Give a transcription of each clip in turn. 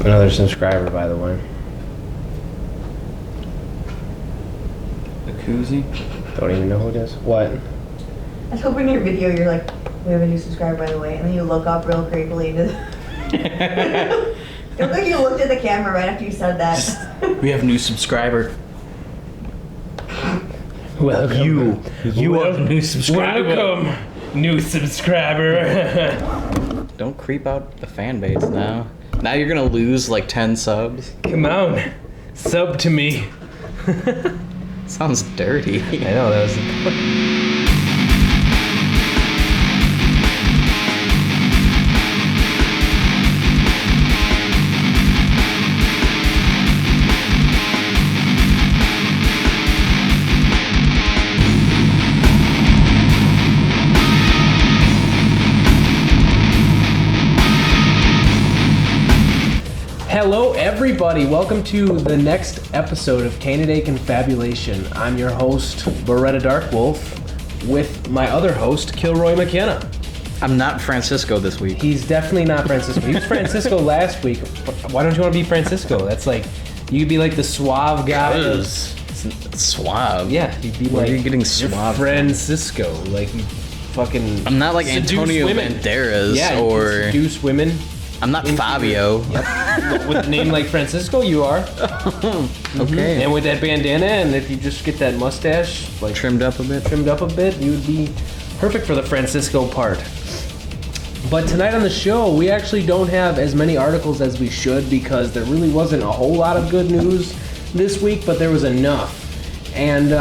Another subscriber, by the way. The koozie? Don't even know who it is. What? I hope in your video you're like, we have a new subscriber, by the way, and then you look up real creepily into It looked like you looked at the camera right after you said that. We have a new subscriber. Welcome. You are the new subscriber. Welcome, new subscriber. Don't creep out the fan base now. Now you're gonna lose like 10 subs. Come on, sub to me. Sounds dirty. I know, that was... Hello everybody, welcome to the next episode of Canidae Confabulation. I'm your host, Beretta Darkwolf, with my other host, Kilroy McKenna. I'm not Francisco this week. He's definitely not Francisco. He was Francisco last week. Why don't you want to be Francisco? That's like, you could be like the suave guy. Suave? Yeah, you'd be Where like, are you getting you're suave Francisco, like you fucking... I'm not like Antonio women. Banderas, Yeah, or... seduce women. I'm not Fabio. Yep. With a name like Francisco, you are. Okay. And with that bandana, and if you just get that mustache, like Trimmed up a bit. you would be perfect for the Francisco part. But tonight on the show, we actually don't have as many articles as we should because there really wasn't a whole lot of good news this week, but there was enough. And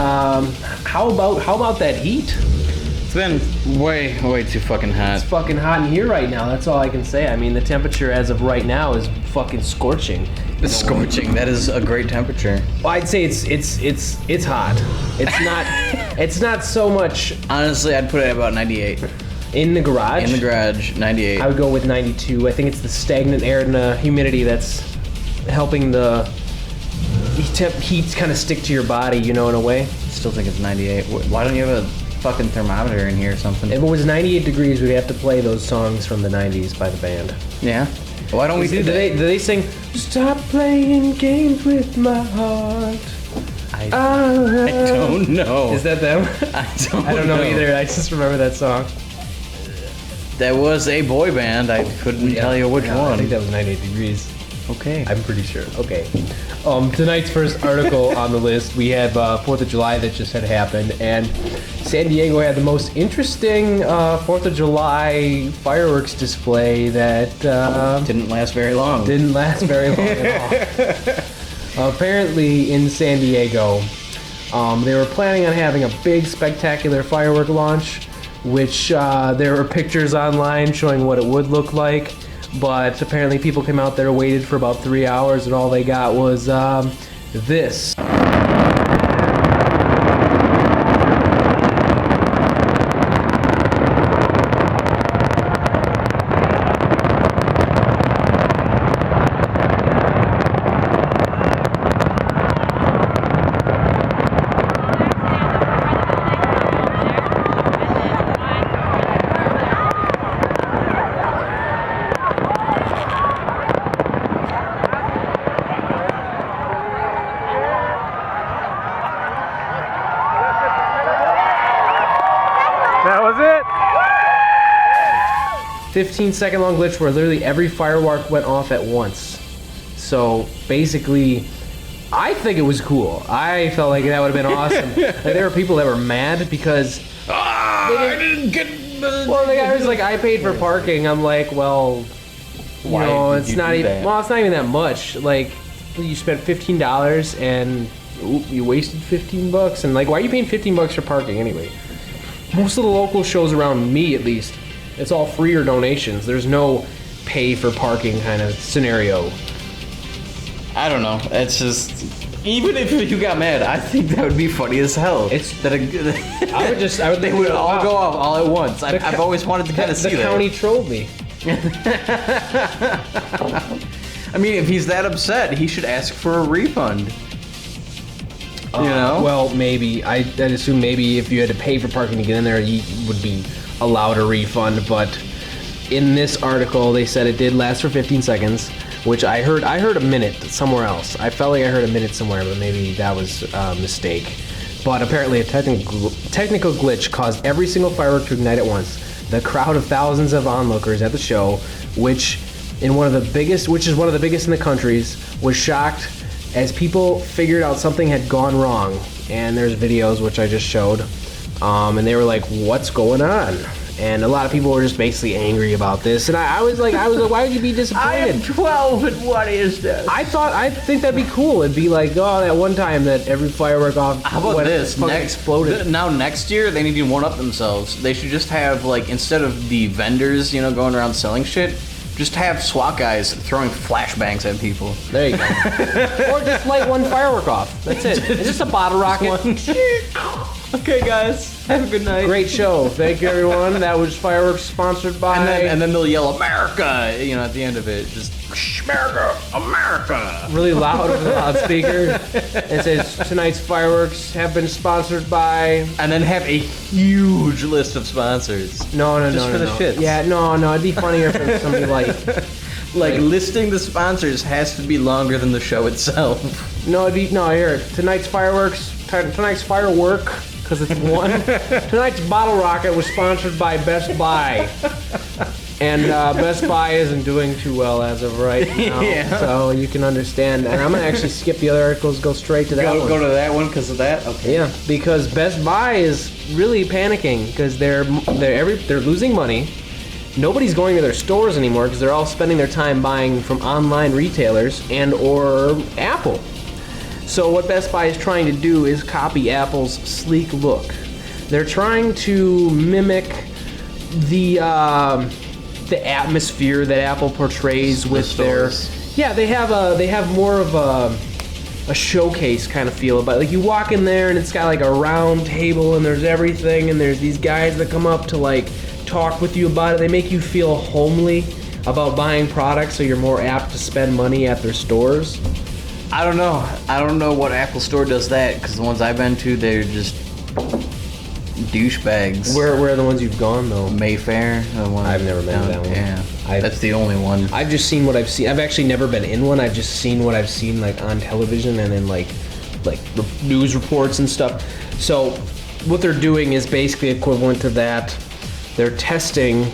how about that heat? It's been way too fucking hot. It's fucking hot in here right now. That's all I can say. I mean, the temperature as of right now is fucking scorching. It's scorching. That is a great temperature. Well, I'd say it's hot. It's not so much. Honestly, I'd put it at about 98. In the garage? In the garage, 98. I would go with 92. I think it's the stagnant air and the humidity that's helping the heat kind of stick to your body, you know, in a way. Still think it's 98. Why don't you have a fucking thermometer in here or something? If it was 98 degrees, we'd have to play those songs from the 90s by the band. Yeah? Why don't we do that? Do they sing, "Stop playing games with my heart"? I don't know. Is that them? I don't know either. I just remember that song. That was a boy band. I couldn't tell you which one. I think that was 98 degrees. Okay. I'm pretty sure. Okay. Tonight's first article on the list, we have 4th of July that just had happened, and San Diego had the most interesting 4th of July fireworks display that didn't last very long. Didn't last very long at all. Apparently in San Diego, they were planning on having a big spectacular firework launch, which there were pictures online showing what it would look like. But apparently people came out there, waited for about 3 hours, and all they got was this. That was it. 15-second long glitch where literally every firework went off at once. So basically, I think it was cool. I felt like that would have been awesome. Like, there were people that were mad because I didn't get. Well, the guy was like, "I paid for parking." I'm like, well, Why did it's you not do even. that? Well, it's not even that much. Like, you spent $15 and you wasted $15, and like, why are you paying $15 for parking anyway? Most of the local shows around me, at least, it's all free or donations. There's no pay for parking kind of scenario. I don't know. It's just, even if you got mad, I think that would be funny as hell. It's that they would all go off all at once. I've always wanted to kind of see that. The county trolled me. I mean, if he's that upset, he should ask for a refund. You know? Well, maybe. I'd assume maybe if you had to pay for parking to get in there, you would be allowed a refund. But in this article, they said it did last for 15 seconds. which I heard a minute somewhere else. I felt like I heard a minute somewhere, but maybe that was a mistake. But apparently a technical glitch caused every single firework to ignite at once. The crowd of thousands of onlookers at the show, which is one of the biggest in the countries, was shocked as people figured out something had gone wrong. And there's videos which I just showed, and they were like, "What's going on?" And a lot of people were just basically angry about this. And I was like, why would you be disappointed? I am 12, and what is this? I think that'd be cool. It'd be like, oh, that one time that every firework off. How about this? Exploded. Now next year, they need to one-up themselves. They should just have, like, instead of the vendors, going around selling shit, just have SWAT guys throwing flashbangs at people. There you go. Or just light one firework off. That's it. It's just a bottle rocket. Okay, guys. Have a good night. Great show. Thank you, everyone. That was fireworks sponsored by. And then they'll yell America, at the end of it. Just America, America. Really loud over the loudspeaker. It says tonight's fireworks have been sponsored by. And then have a huge list of sponsors. No. Just for the shits. Yeah, no. It'd be funnier if somebody like listing the sponsors has to be longer than the show itself. No, here. Tonight's firework, because it's one. Tonight's bottle rocket was sponsored by Best Buy. And Best Buy isn't doing too well as of right now. Yeah. So you can understand. And I'm going to actually skip the other articles, go straight to that one. Go to that one because of that? Okay. Yeah, because Best Buy is really panicking because they're losing money. Nobody's going to their stores anymore because they're all spending their time buying from online retailers and or Apple. So what Best Buy is trying to do is copy Apple's sleek look. They're trying to mimic the atmosphere that Apple portrays with their. Yeah, they have more of a showcase kind of feel about it. Like you walk in there and it's got like a round table and there's everything and there's these guys that come up to like talk with you about it. They make you feel homely about buying products, so you're more apt to spend money at their stores. I don't know what Apple store does that, because the ones I've been to, they're just douchebags. Where are the ones you've gone though? Mayfair. The one I've never been to that one. Yeah, that's the only one. I've just seen what I've seen. I've actually never been in one. I've just seen what I've seen like on television and in like news reports and stuff. So what they're doing is basically equivalent to that. They're testing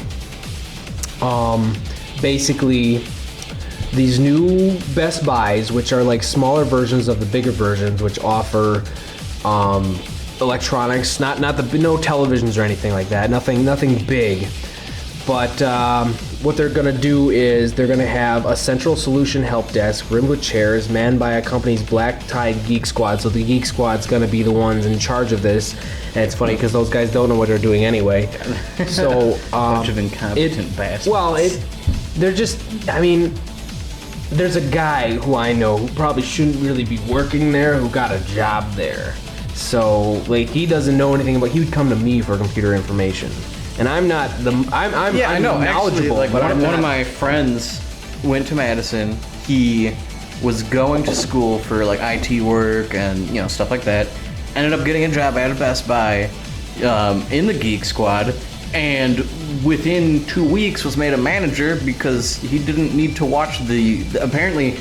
basically these new Best Buys, which are like smaller versions of the bigger versions, which offer electronics, no televisions or anything like that, nothing big. But what they're gonna do is they're gonna have a central solution help desk rimmed with chairs, manned by a company's black-tied Geek Squad. So the Geek Squad's gonna be the ones in charge of this, and it's funny because those guys don't know what they're doing anyway. So bunch of incompetent bastards. Well, they're just. I mean, there's a guy who I know who probably shouldn't really be working there who got a job there. So like he doesn't know anything about. He would come to me for computer information. And I'm not the. I'm knowledgeable, actually, like but one of my friends went to Madison. He was going to school for like IT work and stuff like that. Ended up getting a job at a Best Buy in the Geek Squad, and within 2 weeks was made a manager because he didn't need to watch apparently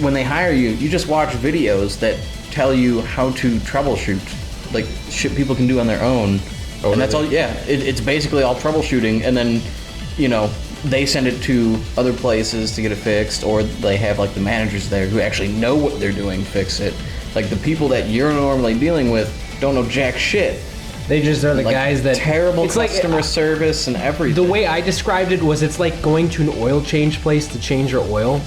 when they hire you, you just watch videos that tell you how to troubleshoot, like shit people can do on their own. Oh, and that's all. Yeah, it's basically all troubleshooting, and then they send it to other places to get it fixed, or they have like the managers there who actually know what they're doing to fix it. Like the people that you're normally dealing with don't know jack shit. They just are the like guys that terrible customer service and everything. The way I described it was it's like going to an oil change place to change your oil,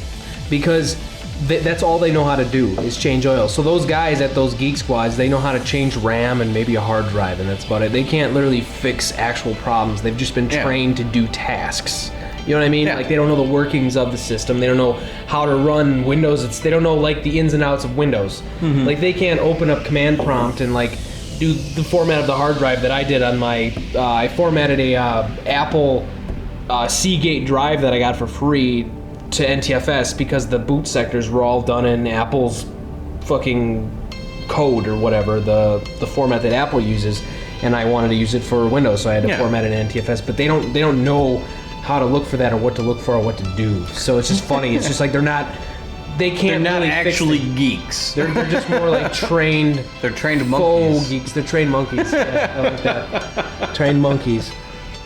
because that's all they know how to do is change oil. So those guys at those Geek Squads, they know how to change RAM and maybe a hard drive, and that's about it. They can't literally fix actual problems. They've just been trained to do tasks. You know what I mean? Yeah. Like they don't know the workings of the system. They don't know how to run Windows. They don't know like the ins and outs of Windows. Mm-hmm. Like they can't open up command prompt and like do the format of the hard drive that I did on my. I formatted a Apple Seagate drive that I got for free to NTFS because the boot sectors were all done in Apple's fucking code or whatever, the format that Apple uses, and I wanted to use it for Windows, so I had to format it in NTFS. But they don't know how to look for that or what to look for or what to do. So it's just funny. It's just like they're not They're not really fix actually it. geeks. They're just more like trained. They're trained Faux monkeys. geeks. They're trained monkeys. Yeah, I like that. Trained monkeys.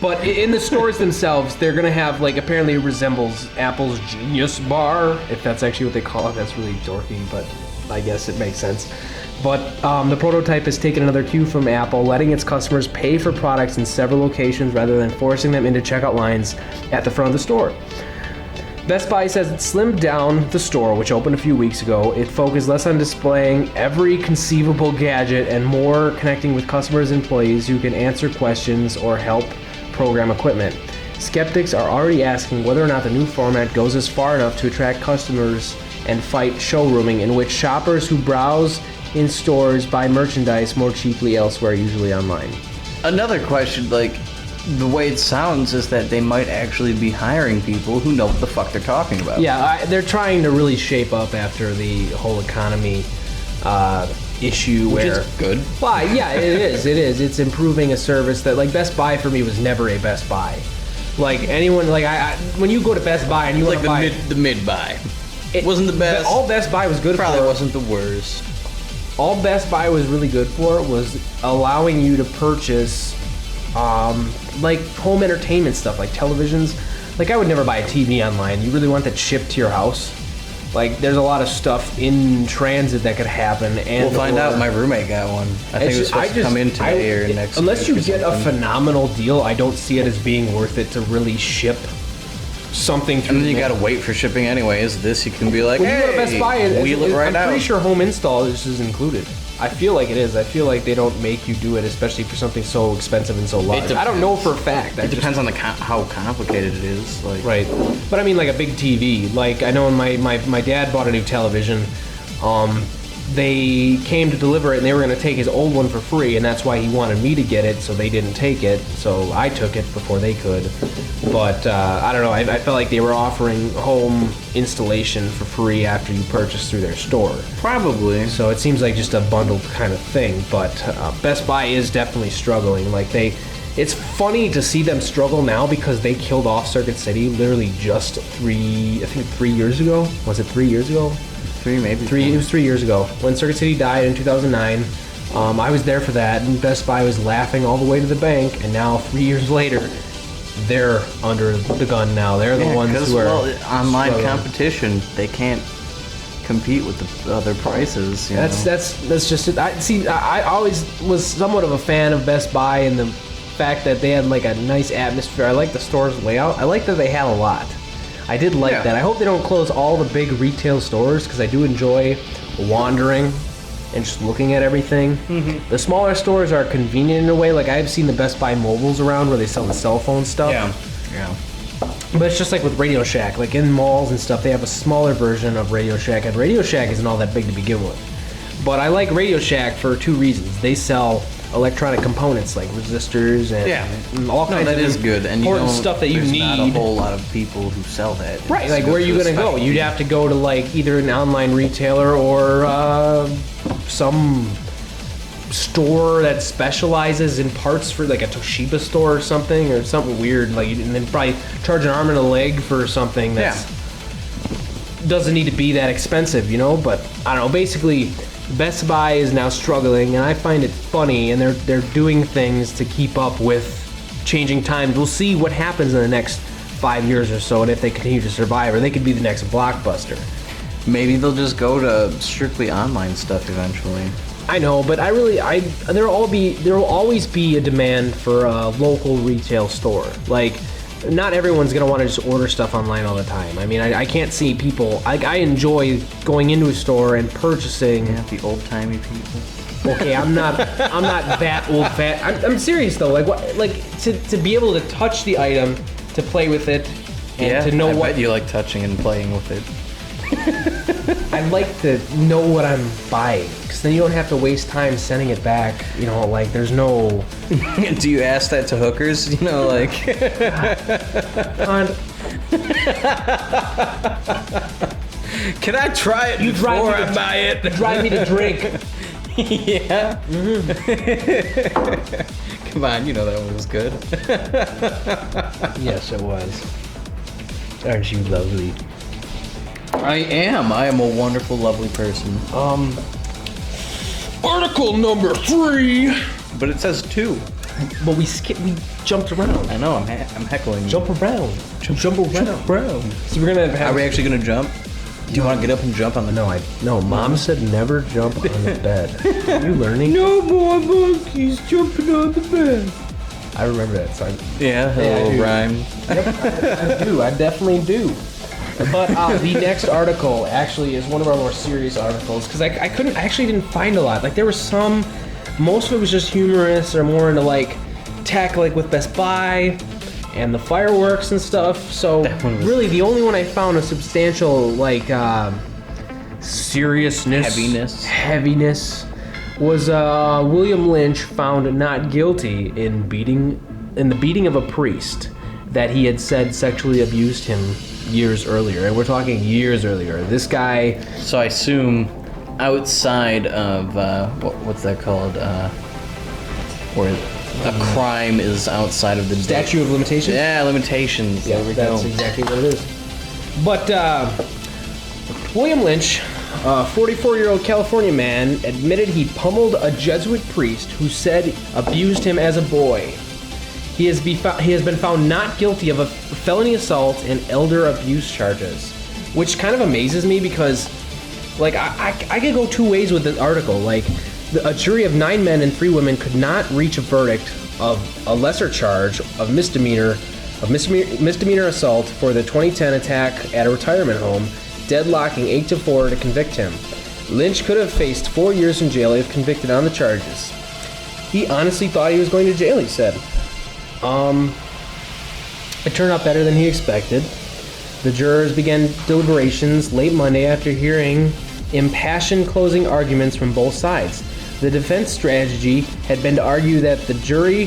But in the stores themselves, they're gonna have like apparently it resembles Apple's Genius Bar, if that's actually what they call it. That's really dorky, but I guess it makes sense. But the prototype has taken another cue from Apple, letting its customers pay for products in several locations rather than forcing them into checkout lines at the front of the store. Best Buy says it slimmed down the store, which opened a few weeks ago. It focused less on displaying every conceivable gadget and more connecting with customers and employees who can answer questions or help program equipment. Skeptics are already asking whether or not the new format goes as far enough to attract customers and fight showrooming, in which shoppers who browse in stores buy merchandise more cheaply elsewhere, usually online. Another question, like, the way it sounds is that they might actually be hiring people who know what the fuck they're talking about. Yeah, they're trying to really shape up after the whole economy issue Which where... is good. Well, yeah, it is. It's improving a service that, like, Best Buy for me was never a Best Buy. Like, anyone, like, when you go to Best Buy and you want Like to buy... the mid-buy. It wasn't the best. All Best Buy was good Probably for... wasn't the worst. All Best Buy was really good for was allowing you to purchase, like, home entertainment stuff, like televisions. Like, I would never buy a TV online. You really want that shipped to your house? Like, there's a lot of stuff in transit that could happen. And We'll find out. My roommate got one. I think it was supposed to come in today or next unless week you or get a something. phenomenal deal, I don't see it as being worth it to really ship something through. And then you the mail. gotta wait for shipping anyways. This you can be like, When you hey, go to Best Buy, wheel it right I'm out. pretty sure home install is included. I feel like it is. I feel like they don't make you do it, especially for something so expensive and so large. I don't know for a fact. It depends on how complicated it is. Like, Right. But I mean, like a big TV. Like, I know when my dad bought a new television, they came to deliver it and they were going to take his old one for free, and that's why he wanted me to get it, so they didn't take it. So I took it before they could. But I don't know. I felt like they were offering home installation for free after you purchase through their store. probably. So it seems like just a bundled kind of thing. But Best Buy is definitely struggling. Like it's funny to see them struggle now because they killed off Circuit City literally just 3 years ago. Was it 3 years ago? It was 3 years ago when Circuit City died in 2009. I was there for that, and Best Buy was laughing all the way to the bank. And now 3 years later, they're under the gun now. They're the ones who are online struggling. competition. They can't compete with the other prices. You know? That's just it. I always was somewhat of a fan of Best Buy and the fact that they had like a nice atmosphere. I like the store's layout. I like that they had a lot. I did like that. I hope they don't close all the big retail stores because I do enjoy wandering and just looking at everything. Mm-hmm. The smaller stores are convenient in a way. Like, I've seen the Best Buy mobiles around where they sell the cell phone stuff. Yeah. But it's just like with Radio Shack. Like in malls and stuff, they have a smaller version of Radio Shack, and Radio Shack isn't all that big to begin with. But I like Radio Shack for two reasons. They sell electronic components like resistors and all kinds that of is good. And important stuff that you there's need. not a whole lot of people who sell that. Right, It's like good where are you for the gonna go? specialty. You'd have to go to like either an online retailer or some store that specializes in parts for like a Toshiba store or something weird. Like, and then probably charge an arm and a leg for something that doesn't need to be that expensive, you know. But I don't know. Basically, Best Buy is now struggling, and I find it funny. And they're doing things to keep up with changing times. We'll see what happens in the next 5 years or so, and if they continue to survive, or they could be the next Blockbuster. Maybe they'll just go to strictly online stuff eventually. I know, but there will always be a demand for a local retail store. Like, not everyone's gonna want to just order stuff online all the time. I mean, I can't see people. I enjoy going into a store and purchasing. Yeah, the old timey people. Okay, I'm not that old fat. I'm serious though. Like what? Like to be able to touch the item, to play with it, and to know I what bet you like touching and playing with it. I like to know what I'm buying, because then you don't have to waste time sending it back. You know, like there's no. Do you ask that to hookers? You know, like. Can I try it before I buy it? You drive me to drink. Yeah. Mm-hmm. Come on, you know that one was good. Yes, it was. Aren't you lovely? I am a wonderful, lovely person. Article number 3. But it says 2. But we jumped around. I know, I'm heckling. Jump around. Jump around. So we're gonna have. Are we actually gonna jump? Do you want to get up and jump on the? No. Mom said never jump on the bed. Are you learning? No more monkeys jumping on the bed. I remember that song. Yeah, a little rhyme. Yep, I do. I definitely do. But the next article actually is one of our more serious articles because I actually didn't find a lot. Like there was some, most of it was just humorous or more into like tech, like with Best Buy and the fireworks and stuff. So really the only one I found a substantial like seriousness, heaviness was William Lynch found not guilty in the beating of a priest that he had said sexually abused him years earlier, and we're talking years earlier. This guy. So I assume outside of what's that called? Where a crime is outside of the statute of limitations. Yeah, limitations. Yeah, there we that's go. exactly what it is. But William Lynch, a 44-year-old California man, admitted he pummeled a Jesuit priest who said abused him as a boy. He has been found not guilty of a felony assault and elder abuse charges, which kind of amazes me because, like, I could go two ways with this article. Like, a jury of 9 men and 3 women could not reach a verdict of a lesser charge of misdemeanor assault for the 2010 attack at a retirement home, deadlocking 8-4 to convict him. Lynch could have faced 4 years in jail if convicted on the charges. He honestly thought he was going to jail, he said. It turned out better than he expected. The jurors began deliberations late Monday after hearing impassioned closing arguments from both sides. The defense strategy had been to argue that the jury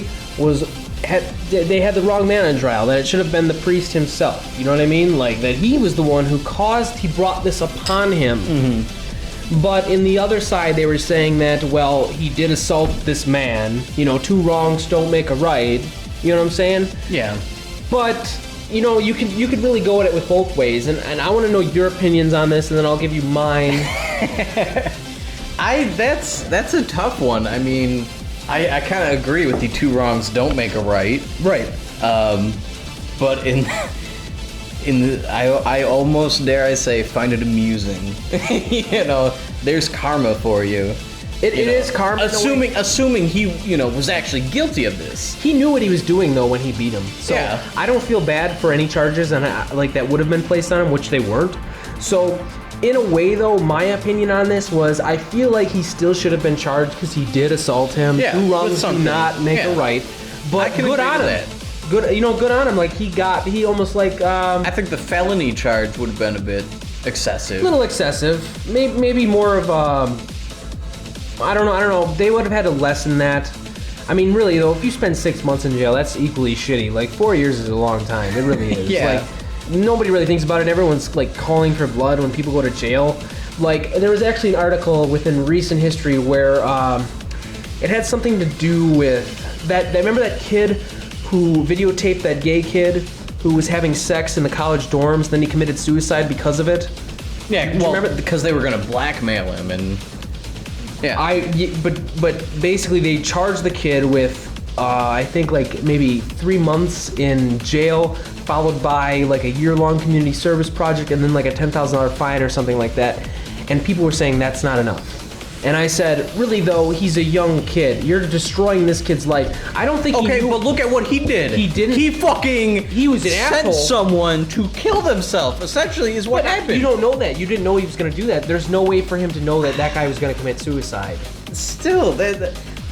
had the wrong man on trial, that it should have been the priest himself. You know what I mean? Like, that he was the one who brought this upon him. Mm-hmm. But in the other side, they were saying that, well, he did assault this man. You know, 2 wrongs don't make a right. You know what I'm saying? Yeah. But, you know, you could really go at it with both ways. And I want to know your opinions on this, and then I'll give you mine. That's a tough one. I mean, I kind of agree with the 2 wrongs don't make a right. Right. But I almost dare I say find it amusing. You know, there's karma for you. It is karma. Assuming he, was actually guilty of this. He knew what he was doing though when he beat him. So yeah. I don't feel bad for any charges that would have been placed on him, which they weren't. So in a way though, my opinion on this was I feel like he still should have been charged because he did assault him. Yeah, 2 wrongs do not make a right. But good on him. Good on him. Like he almost like. I think the felony charge would have been a bit excessive. A little excessive. Maybe more of I don't know. They would have had to lessen that. I mean, really though, if you spend 6 months in jail, that's equally shitty. Like 4 years is a long time. It really is. Yeah. Like nobody really thinks about it. Everyone's like calling for blood when people go to jail. Like there was actually an article within recent history where it had something to do with that. Remember that kid who videotaped that gay kid who was having sex in the college dorms, then he committed suicide because of it? Yeah, well, remember? Because they were going to blackmail him and... Yeah. But basically they charged the kid with, I think like maybe 3 months in jail, followed by like a year-long community service project, and then like a $10,000 fine or something like that. And people were saying that's not enough. And I said, really though, he's a young kid. You're destroying this kid's life. I don't think Okay, but look at what he did. He didn't. He was an asshole. Sent someone to kill themselves, essentially, is what happened. You don't know that. You didn't know he was going to do that. There's no way for him to know that guy was going to commit suicide. Still,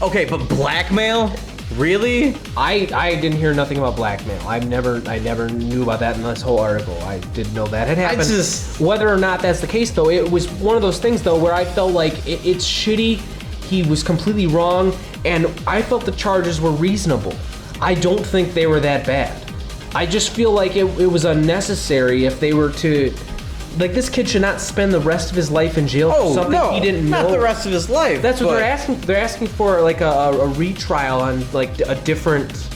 okay, but blackmail? Really? I didn't hear nothing about blackmail. I never knew about that in this whole article. I didn't know that had happened. Whether or not that's the case, though, it was one of those things, though, where I felt like it's shitty. He was completely wrong, and I felt the charges were reasonable. I don't think they were that bad. I just feel like it was unnecessary if they were to Like, this kid should not spend the rest of his life in jail for something he didn't know. Not the rest of his life. That's what they're asking. They're asking for, like, a retrial on, like, a different...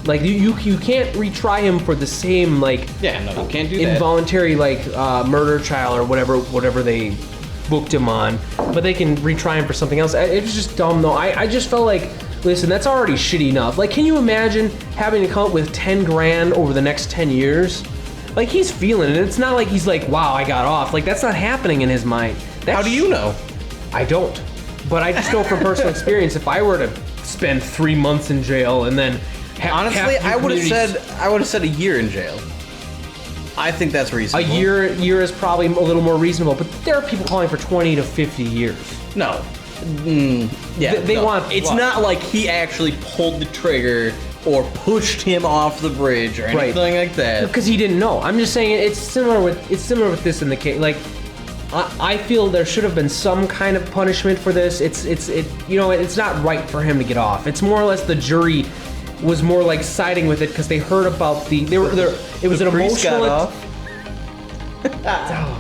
Like, you can't retry him for the same, like... Yeah, no, you can't do that. Involuntary, like, murder trial or whatever they booked him on. But they can retry him for something else. It was just dumb, though. I just felt like... Listen, that's already shitty enough. Like, can you imagine having to come up with 10 grand over the next 10 years? Like, he's feeling it. It's not like he's like, wow, I got off. Like, that's not happening in his mind. How do you know? I don't. But I just know from personal experience, if I were to spend 3 months in jail and then honestly, I would have said a year in jail. I think that's reasonable. A year is probably a little more reasonable, but there are people calling for 20 to 50 years. No. Yeah, they want. It's not like he actually pulled the trigger or pushed him off the bridge or anything like that. Because he didn't know. I'm just saying it's similar with this in the case. Like, I feel there should have been some kind of punishment for this. It's not right for him to get off. It's more or less the jury was more like siding with it because they heard about it was an emotional. Oh,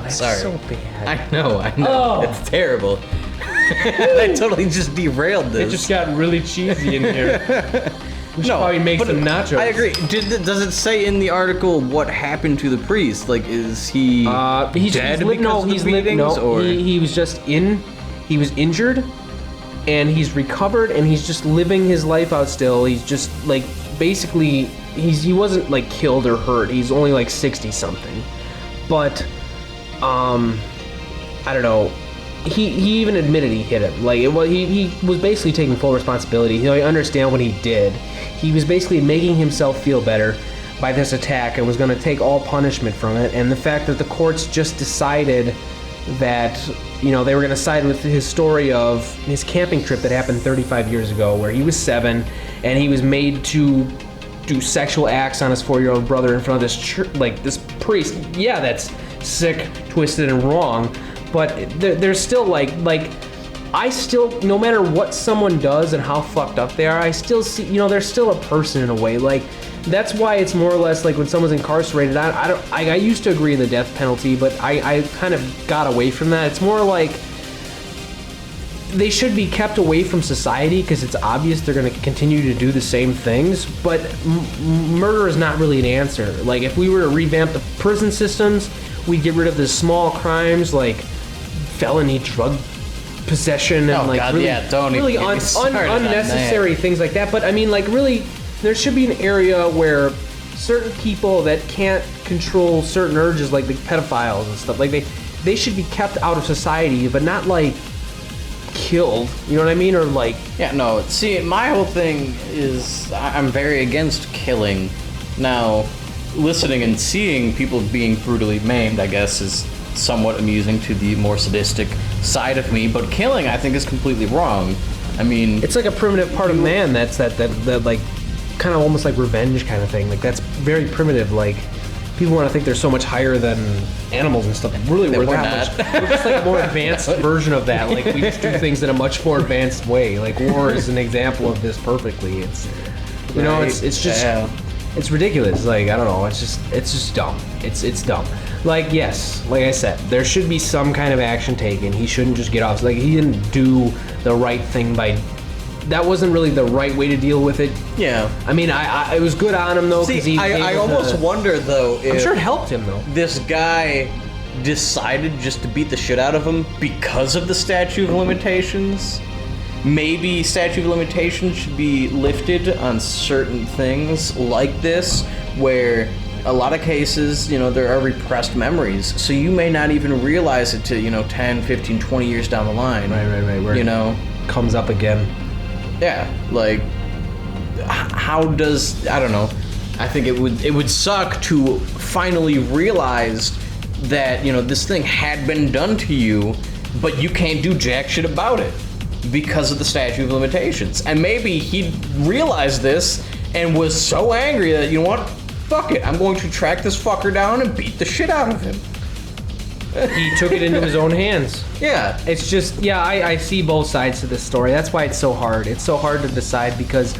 that's sorry. So bad. I know. Oh. It's terrible. I totally just derailed this. It just got really cheesy in here. We should probably make some nachos. I agree. Does it say in the article what happened to the priest? Like, is he dead he's because of the beatings? Or he was just he was injured, and he's recovered, and he's just living his life out still. He's just, like, basically, he wasn't, like, killed or hurt. He's only, like, 60-something. But, I don't know. He even admitted he hit him. Like, he was basically taking full responsibility. I understand what he did. He was basically making himself feel better by this attack and was going to take all punishment from it. And the fact that the courts just decided that, they were going to side with his story of his camping trip that happened 35 years ago, where he was 7 and he was made to do sexual acts on his 4-year-old brother in front of this priest. Yeah, that's sick, twisted, and wrong. But there's still I still, no matter what someone does and how fucked up they are, I still see, they're still a person in a way. Like, that's why it's more or less like when someone's incarcerated. I used to agree in the death penalty, but I kind of got away from that. It's more like they should be kept away from society because it's obvious they're going to continue to do the same things. But murder is not really an answer. Like, if we were to revamp the prison systems, we'd get rid of the small crimes like felony drug possession and really unnecessary things like that. But I mean, like, really, there should be an area where certain people that can't control certain urges, like the pedophiles and stuff, like they should be kept out of society, but not like killed. You know what I mean? Or like, yeah, no. See, my whole thing is I'm very against killing. Now, listening and seeing people being brutally maimed, I guess, is somewhat amusing to the more sadistic side of me, but killing, I think, is completely wrong. I mean, it's like a primitive part of man. That's that like kind of almost like revenge kind of thing. Like, that's very primitive. Like, people want to think they're so much higher than animals and stuff. Really, we're that much. We're just like a more advanced version of that. Like, we just do things in a much more advanced way. Like, war is an example of this perfectly. It's it's just it's ridiculous. Like, I don't know. It's just dumb. It's dumb. Like, yes, like I said, there should be some kind of action taken. He shouldn't just get off. Like, he didn't do the right thing by. That wasn't really the right way to deal with it. Yeah. I mean, it was good on him though. See, I almost wonder though. If I'm sure it helped him though. This guy decided just to beat the shit out of him because of the statute of limitations. Maybe statute of limitations should be lifted on certain things like this, where a lot of cases, there are repressed memories, so you may not even realize it till, 10, 15, 20 years down the line. Right. Where it comes up again. Yeah, like, how does, I don't know, I think it would suck to finally realize that, this thing had been done to you, but you can't do jack shit about it because of the statute of limitations. And maybe he realized this and was so angry that, fuck it, I'm going to track this fucker down and beat the shit out of him. He took it into his own hands. Yeah. It's just, I see both sides to this story. That's why it's so hard. It's so hard to decide because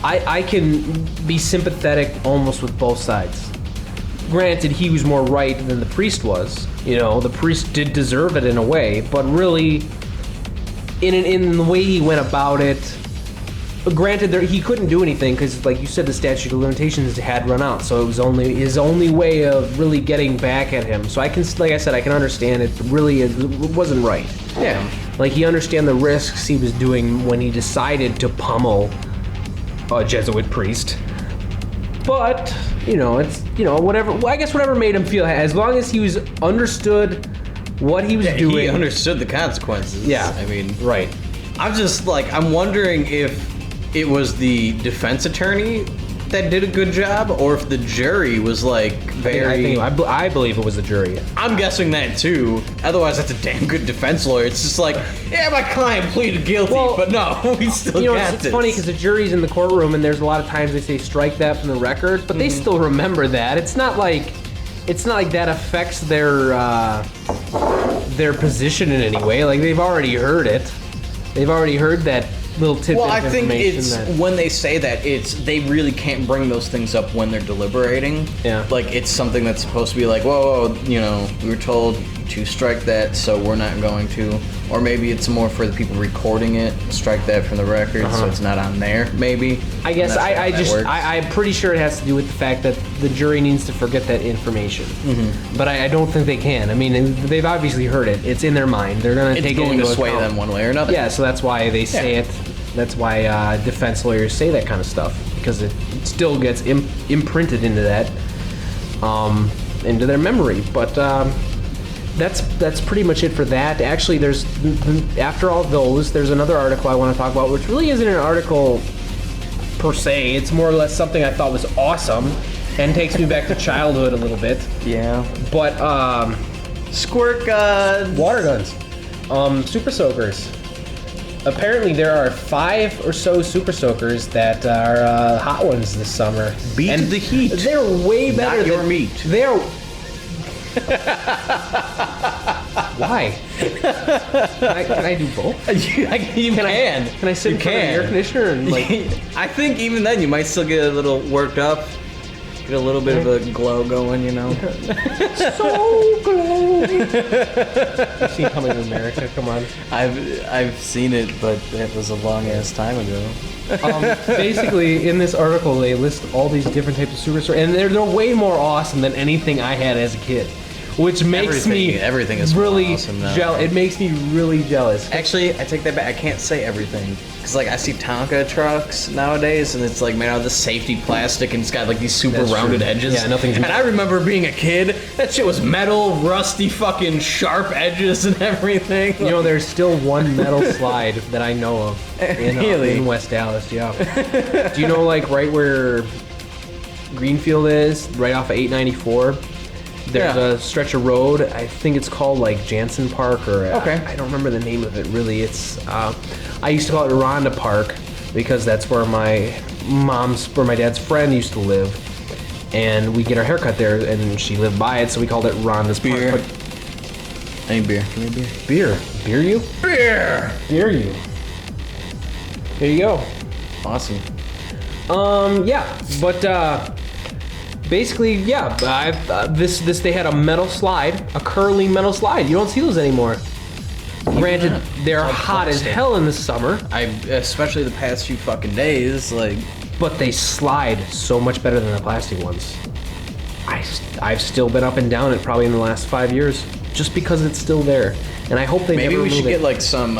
I can be sympathetic almost with both sides. granted, he was more right than the priest was. You know, the priest did deserve it in a way, but really, in the way he went about it, granted, he couldn't do anything because, like you said, the statute of limitations had run out, so it was only his only way of really getting back at him. So I can, like I said, I can understand it. Really, it wasn't right. Yeah. Like, he understand the risks he was doing when he decided to pummel a Jesuit priest. But, you know, it's, you know, whatever, well, I guess whatever made him feel, as long as he was understood what he was doing. He understood the consequences. Yeah. I mean, right. I'm just like, I'm wondering if it was the defense attorney that did a good job, or if the jury was like very. I believe it was the jury. I'm guessing that too. Otherwise, that's a damn good defense lawyer. It's just like, yeah, my client pleaded guilty, but no, we still got it's this. funny because the jury's in the courtroom, and there's a lot of times they say strike that from the record, but they still remember that. It's not like that affects their position in any way. Like, they've already heard it. They've already heard that little tidbit Well, I of think information. it's when they say that, it's they really can't bring those things up when they're deliberating. Yeah. Like, it's something that's supposed to be like, whoa, you know, we were told to strike that, so we're not going to. Or maybe it's more for the people recording it, strike that from the record, so it's not on there. Maybe. I guess I'm pretty sure it has to do with the fact that the jury needs to forget that information. But I don't think they can. I mean, they've obviously heard it. It's in their mind. They're going to take it into account. It's going to sway them one way or another. Yeah, so that's why they say it. That's why defense lawyers say that kind of stuff, because it still gets imprinted into that, into their memory. But that's pretty much it for that. Actually, there's after all those, there's another article I want to talk about, which really isn't an article per se. It's more or less something I thought was awesome and takes me back to childhood a little bit. Yeah. But squirt guns, water guns, super soakers. Apparently, there are 5 or so super soakers that are hot ones this summer. Beat the heat. They're way better than your than meat. They're. Why? Can I do both? You can. Can I sit in front of the air conditioner and like? I think even then you might still get a little worked up. Get a little bit of a glow going, you know. So glowy. You've seen Coming to America? Come on. I've seen it, but that was a long ass time ago. Basically, in this article, they list all these different types of super soakers, and they're way more awesome than anything I had as a kid, which makes everything is really awesome now. jealous. It makes me really jealous. Actually, I take that back. I can't say everything. Because, like, I see Tonka trucks nowadays, and it's, like, made out of the safety plastic, and it's got, like, these super rounded edges. Yeah, nothing's... And I remember being a kid, that shit was metal, rusty, fucking sharp edges and everything. You know, there's still one metal slide that I know of in West Dallas, yeah. Do you know, like, right where Greenfield is, right off of 894? There's a stretch of road. I think it's called like Jansen Park, or I don't remember the name of it really. It's I used to call it Rhonda Park because that's where my dad's friend used to live, and we get our haircut there, and she lived by it, so we called it Rhonda's Park. I need beer. Give me a beer. Beer you? Beer you. There you go. Awesome. Yeah, but basically, yeah, this they had a metal slide, a curling metal slide. You don't see those anymore. Granted, they're hot as hell in the summer. Especially the past few fucking days, like. But they slide so much better than the plastic ones. I've still been up and down it probably in the last 5 years, just because it's still there. And I hope they maybe never we should remove get like some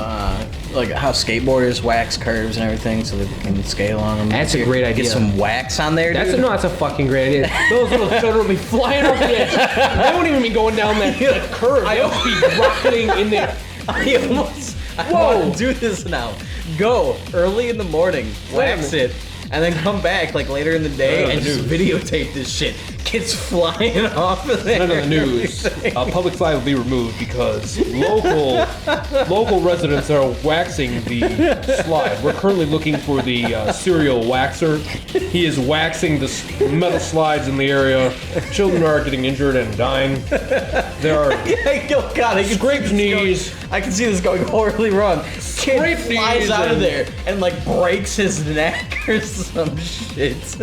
like how skateboarders wax curves and everything so that we can scale on them. That's a great idea. Get some wax on there. That's a fucking great idea. Those little children will be flying off the edge. They won't even be going down that curve. They'll be rocketing in there. I want to do this now. Go early in the morning, wax it, and then come back like later in the day and just videotape this shit. Kids flying off of there. None of the news. Public slide will be removed because local residents are waxing the slide. We're currently looking for the serial waxer. He is waxing the metal slides in the area. Children are getting injured and dying. There are scraped knees. I can see this going horribly wrong. kid flies out of there and like breaks his neck or some shit.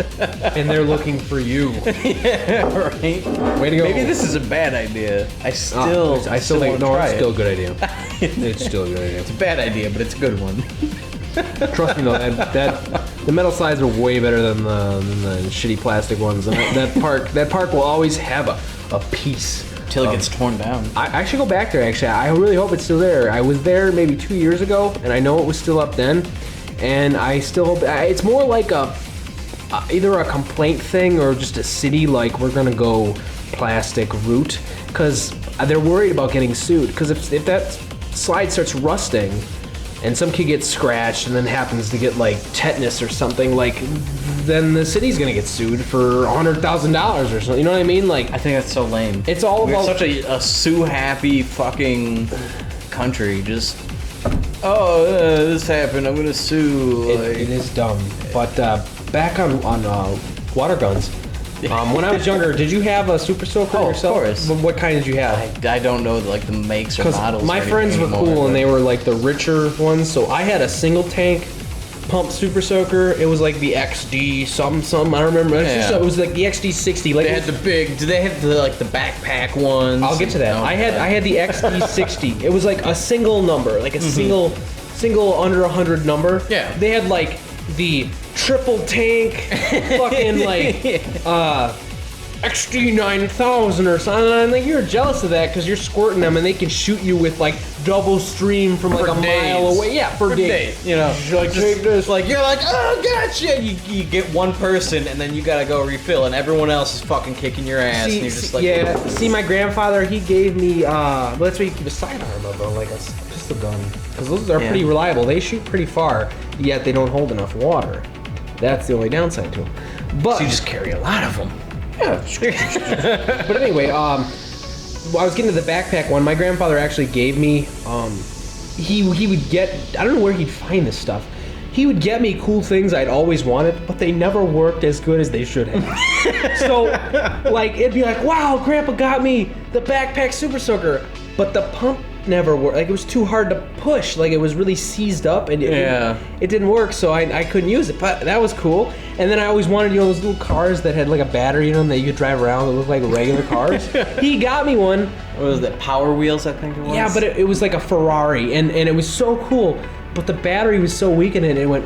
and they're looking for you. Yeah, right. Way to go. Maybe this is a bad idea. I still I still think wanna try it's it. still a good idea. It's still a good idea. It's a bad idea, but it's a good one. Trust me though, that the metal slides are way better than the shitty plastic ones. And that park will always have a piece. Till it gets torn down. I should go back there actually. I really hope it's still there. I was there maybe 2 years ago, and I know it was still up then. And I still hope it's more like either a complaint thing or just a city like we're gonna go plastic route, because they're worried about getting sued. Because if that slide starts rusting and some kid gets scratched and then happens to get like tetanus or something, like then the city's gonna get sued for $100,000 or something. You know what I mean? Like, I think that's so lame. it's all We're about such a sue-happy fucking country. Just, this happened, I'm gonna sue. it is dumb. But back on water guns. When I was younger, did you have a Super Soaker yourself? Of course. What kind did you have? I don't know like the makes or Because models. my or friends were anything cool anymore, and they were like the richer ones. So I had a single tank pump Super Soaker. It was like the XD something. I don't remember. It was like the XD 60. Like They had the big. Do they have the backpack ones? I'll get to that. Oh, I had the XD 60. It was like a single number, like a single under 100 number. Yeah. They had like the triple tank, fucking like XD 9000 or something. And like you're jealous of that because you're squirting them and they can shoot you with like double stream from like For a mile days. away. Yeah, for days. You know, Like, take this. like you're like, oh gotcha. You get one person and then you gotta go refill, and everyone else is fucking kicking your ass, and you're just like, See, my grandfather, he gave me, that's why you keep a sidearm of them, like a pistol gun. Because those are pretty reliable. They shoot pretty far, yet they don't hold enough water. That's the only downside to them. But So you just carry a lot of them. yeah. But anyway, I was getting to the backpack one. My grandfather actually gave me, he would get, I don't know where he'd find this stuff. He would get me cool things I'd always wanted, but they never worked as good as they should have. So, like, it'd be like, wow, Grandpa got me the backpack Super Soaker, but the pump never worked. Like, it was too hard to push. Like, it was really seized up, and it didn't work, so I couldn't use it. But that was cool. And then I always wanted, those little cars that had like a battery in them that you could drive around that looked like regular cars. He got me one. What was that? Power Wheels, I think it was. Yeah, but it was like a Ferrari, and it was so cool. But the battery was so weak in it, it went.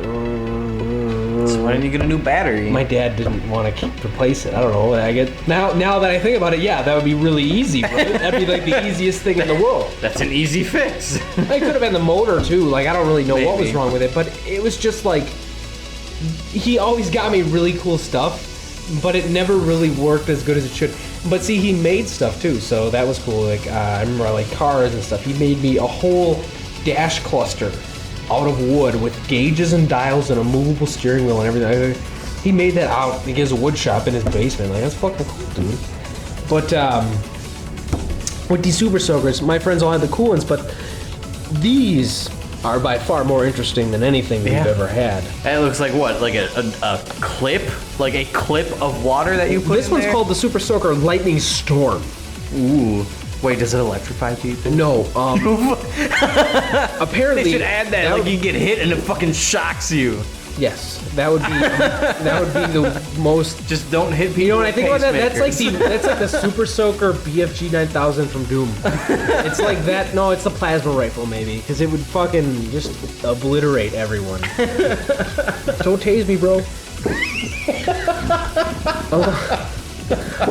So why didn't you get a new battery? My dad didn't want to replace it. I don't know. I get now that I think about it, yeah, that would be really easy. Right? That'd be like the easiest thing in the world. That's an easy fix. It could have been the motor too. Like I don't really know what was Maybe. wrong with it, but it was just like he always got me really cool stuff, but it never really worked as good as it should. But see, he made stuff too, so that was cool. Like I remember I like cars and stuff. He made me a whole dash cluster out of wood with gauges and dials and a movable steering wheel and everything. He made that out. He has a wood shop in his basement. Like that's fucking cool, dude. But with these Super Soakers, my friends all had the cool ones, but these are by far more interesting than anything we've ever had. That looks like what? Like a clip? Like a clip of water that you put This in one's there? called the Super Soaker Lightning Storm. Ooh. Wait, does it electrify people? No, apparently They should add that. Like you get hit and it fucking shocks you. Yes, that would be the most. Just don't hit people. You know when I think about that, that's like pacemakers. the Super Soaker BFG 9000 from Doom. It's like that. No, it's the plasma rifle maybe, because it would fucking just obliterate everyone. Don't tase me, bro.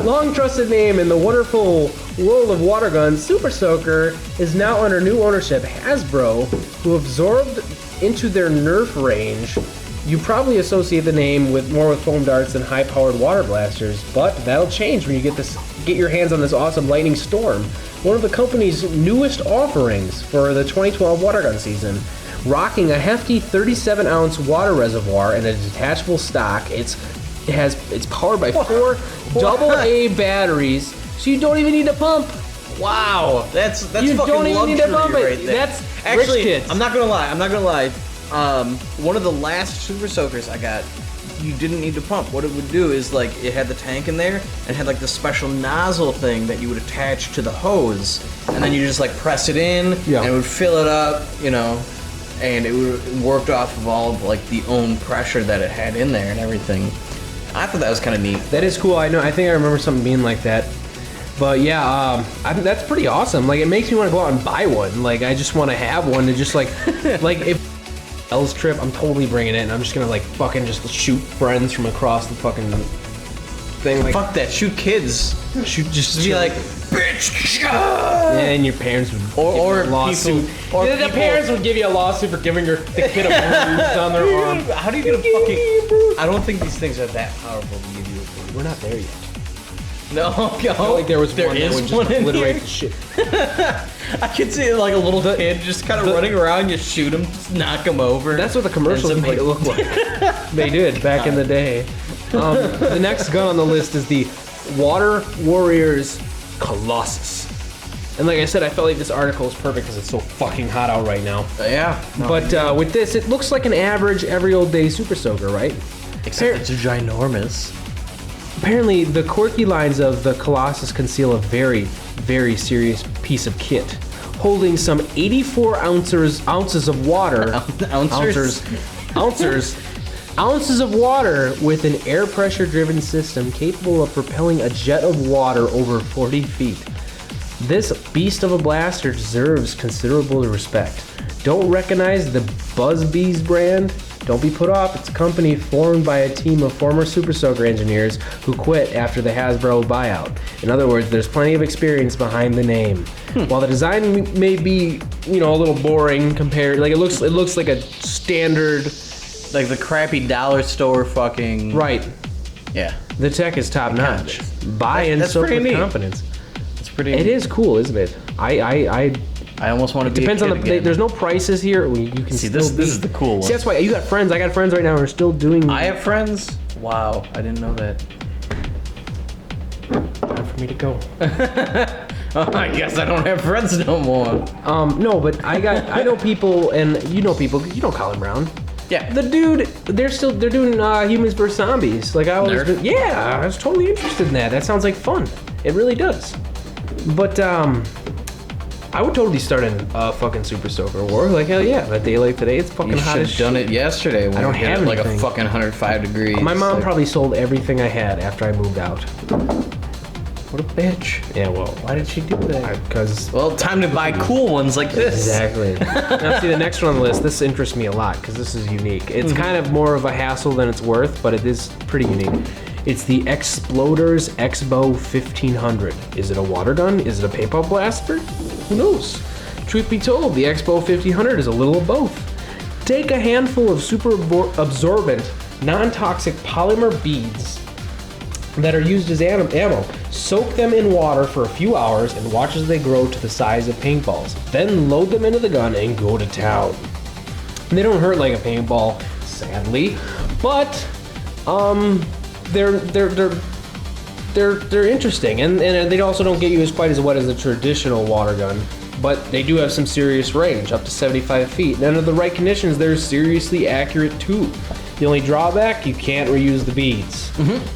Long trusted name in the wonderful world of water guns, Super Soaker is now under new ownership. Hasbro, who absorbed into their Nerf range. You probably associate the name more with foam darts than high-powered water blasters, but that'll change when you get your hands on this awesome Lightning Storm, one of the company's newest offerings for the 2012 water gun season. Rocking a hefty 37-ounce water reservoir and a detachable stock, it's powered by 4 AA batteries, so you don't even need to pump. Wow, that's You fucking don't even need to luxury bump it. right there. That's actually, rich kids. I'm not gonna lie. One of the last Super Soakers I got, you didn't need to pump. What it would do is like it had the tank in there and had like the special nozzle thing that you would attach to the hose, and then you just like press it in and it would fill it up, and it worked off of all of, like, the own pressure that it had in there and everything. I thought that was kind of neat. That is cool. I think I remember something being like that. But yeah, that's pretty awesome. Like, it makes me want to go out and buy one. Like, I just want to have one to just like, like if L's trip, I'm totally bringing it, and I'm just gonna like fucking just shoot friends from across the fucking thing. Like, Fuck that, shoot kids. shoot, just Be like, bitch! and your parents would Or give you a lawsuit. people- or the people- parents would give you a lawsuit for giving the kid a bruise on their arm. How do you get a fucking... I don't think these things are that powerful to give you a bruise. We're not there yet. No, I felt like there was one that is would just one in obliterate here. the shit. I could see like a little kid just kind of running around, you shoot him, just knock him over. That's what the commercials Ends up make it look like. They did back in the day. The next gun on the list is the Water Warriors Colossus. And like I said, I felt like this article is perfect because it's so fucking hot out right now. Yeah. No, But with this, it looks like an average every old day Super Soaker, right? except it's ginormous. Apparently, the quirky lines of the Colossus conceal a very, very serious piece of kit, holding some 84 ounces of water. Ounces of water with an air pressure driven system capable of propelling a jet of water over 40 feet. This beast of a blaster deserves considerable respect. Don't recognize the Buzzbees brand? Don't be put off. It's a company formed by a team of former Super Soaker engineers who quit after the Hasbro buyout. In other words, there's plenty of experience behind the name. While the design may be, a little boring compared, like it looks like a standard. Like the crappy dollar store fucking... Right. Yeah. The tech is top notch. Buy and That's soak pretty with neat. confidence. It's pretty... It is cool, isn't it? I almost want to be Depends a on kid the. again. There's no prices here. You can See, still this is the cool one. See, that's why you got friends. I got friends right now who are still doing. I have friends? Wow, I didn't know that. Time for me to go. I guess I don't have friends no more. No, but I know people, and you know people. You know Colin Brown. Yeah. The dude, they're doing Humans vs Zombies. Like I always, Nerd. yeah, I was totally interested in that. That sounds like fun. It really does. But I would totally start in fucking Super Soaker War. Like hell yeah, a day like today, it's fucking You hot should as have done shit. it yesterday when I don't we hit have like anything. a fucking 105 degrees. My mom Like, probably sold everything I had after I moved out. What a bitch. Yeah, well, why did she do that? Because Well, time to buy cool ones like this. exactly. Now, see, the next one on the list, this interests me a lot because this is unique. It's kind of more of a hassle than it's worth, but it is pretty unique. It's the Exploders Exbo 1500. Is it a water gun? Is it a paintball blaster? Who knows? Truth be told, the Expo 1500 is a little of both. Take a handful of super absorbent, non-toxic polymer beads that are used as ammo. Soak them in water for a few hours and watch as they grow to the size of paintballs. Then load them into the gun and go to town. And they don't hurt like a paintball, sadly, but they're interesting, and they also don't get you quite as wet as a traditional water gun. But they do have some serious range, up to 75 feet. And under the right conditions, they're seriously accurate too. The only drawback, you can't reuse the beads.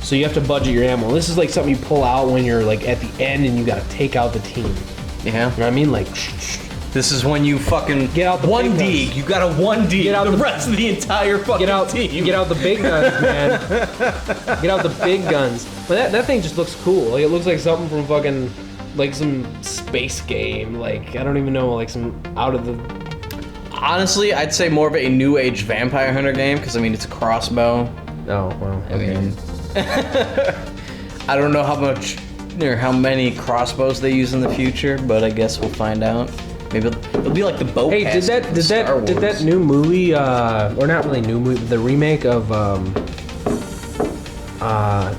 So you have to budget your ammo. This is like something you pull out when you're like at the end and you gotta take out the team. You Yeah. know what I mean? Like, This is when you fucking Get out the one big D. guns. You got a 1D. Get out the the- rest of the entire fucking get out the big guns, man. Get out the big guns. But that thing just looks cool. Like it looks like something from fucking like some space game. Like I don't even know, like some out of the. Honestly, I'd say more of a new age vampire hunter game because I mean it's a crossbow. Oh well. I mean, I don't know how much or how many crossbows they use in the future, but I guess we'll find out. Maybe it'll be like the bow. Hey, did that new movie, or not really new movie, the remake of,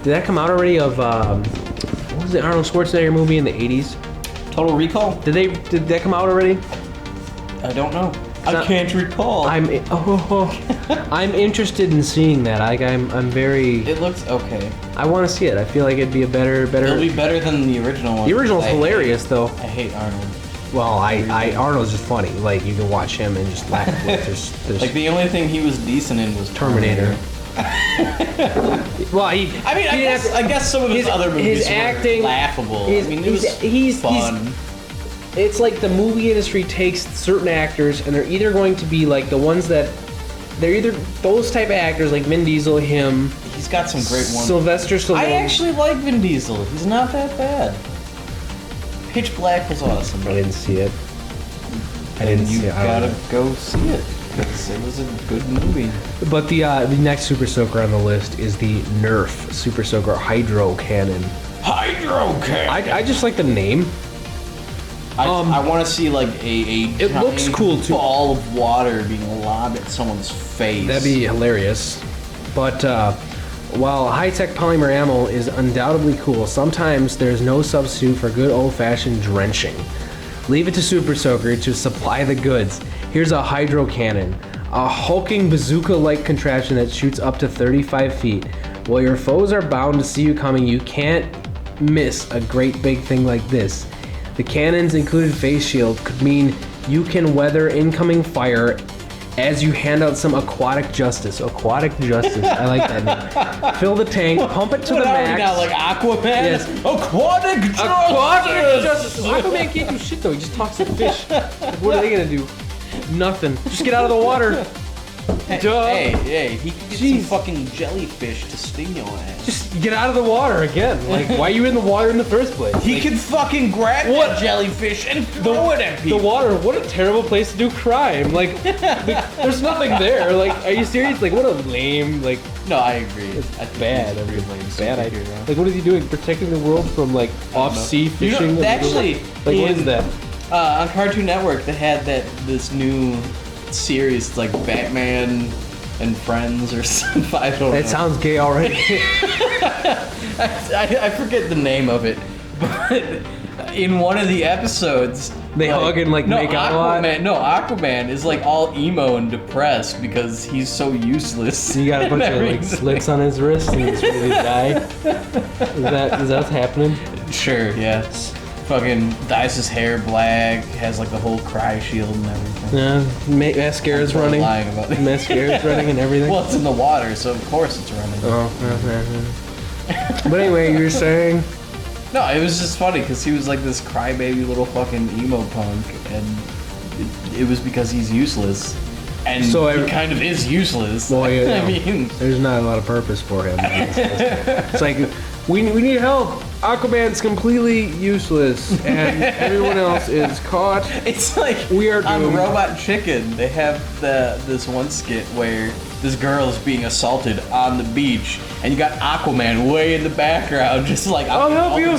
did that come out already? Of what was the Arnold Schwarzenegger movie in the 80s? Total Recall? Did that come out already? I don't know. not- I can't recall. I'm interested in seeing that. I'm very. It looks okay. I want to see it. I feel like it'd be a better. It'll be better than the original one. The original's hilarious though. I hate Arnold. Well, Arnold's just funny. Like you can watch him and just laugh. There's Like the only thing he was decent in was Terminator. Well, I guess some of his other movies his acting, were laughable. His, I mean, it was he's fun. it's like the movie industry takes certain actors and they're either going to be like the ones that they're either those type of actors like Vin Diesel, him. He's got some great ones. Sylvester Stallone. I actually like Vin Diesel. He's not that bad. Pitch Black was awesome. I didn't see it. You gotta go see it because it was a good movie. But the next Super Soaker on the list is the Nerf Super Soaker Hydro Cannon. Hydro Cannon. I just like the name. I want to see like a it looks cool too. Ball of water being lobbed at someone's face. That'd be hilarious. But while high-tech polymer ammo is undoubtedly cool, sometimes there's no substitute for good old-fashioned drenching. Leave it to Super Soaker to supply the goods. Here's a hydro cannon, a hulking bazooka-like contraption that shoots up to 35 feet. While your foes are bound to see you coming, you can't miss a great big thing like this. The cannon's included face shield could mean you can weather incoming fire as you hand out some aquatic justice. Aquatic justice, I like that name. Fill the tank, pump it to the max. What are we now, like Aquaman? Yes. Aquatic justice! Aquatic justice! Aquaman can't do shit though, he just talks to fish. Like, what are they gonna do? Nothing. Just get out of the water. Duh. Hey, he could get some fucking jellyfish to sting your ass. Just get out of the water again. Like, why are you in the water in the first place? He could fucking grab that jellyfish and throw it at people. The water, what a terrible place to do crime. Like, there's nothing there. Like, are you serious? Like, what a lame, like... No, I agree. It's bad. I mean, bad idea. Like, what is he doing? Protecting the world from, like, off-sea fishing? You know, actually, like, what is that? On Cartoon Network, they had this new series, it's like Batman and Friends or something. I don't know. That sounds gay already. I forget the name of it, but in one of the episodes, they hug and like make out a lot. Aquaman is like all emo and depressed because he's so useless. You got a bunch of like slits on his wrist and he's really die. Is that what's happening? Sure, yeah. Fucking dyes his hair black, has like the whole cry shield and everything. Yeah, mascara's running. Lying about it. Mascara's running and everything. Well, it's in the water, so of course it's running. Oh, but anyway, you were saying? No, it was just funny because he was like this crybaby little fucking emo punk, and it was because he's useless. And so he kind of is useless. Well, yeah, I mean, there's not a lot of purpose for him. It's like, we need help. Aquaman's completely useless, and everyone else is caught. It's like we are doomed. On Robot Chicken, they have this one skit where this girl is being assaulted on the beach, and you got Aquaman way in the background, just like I'll help you.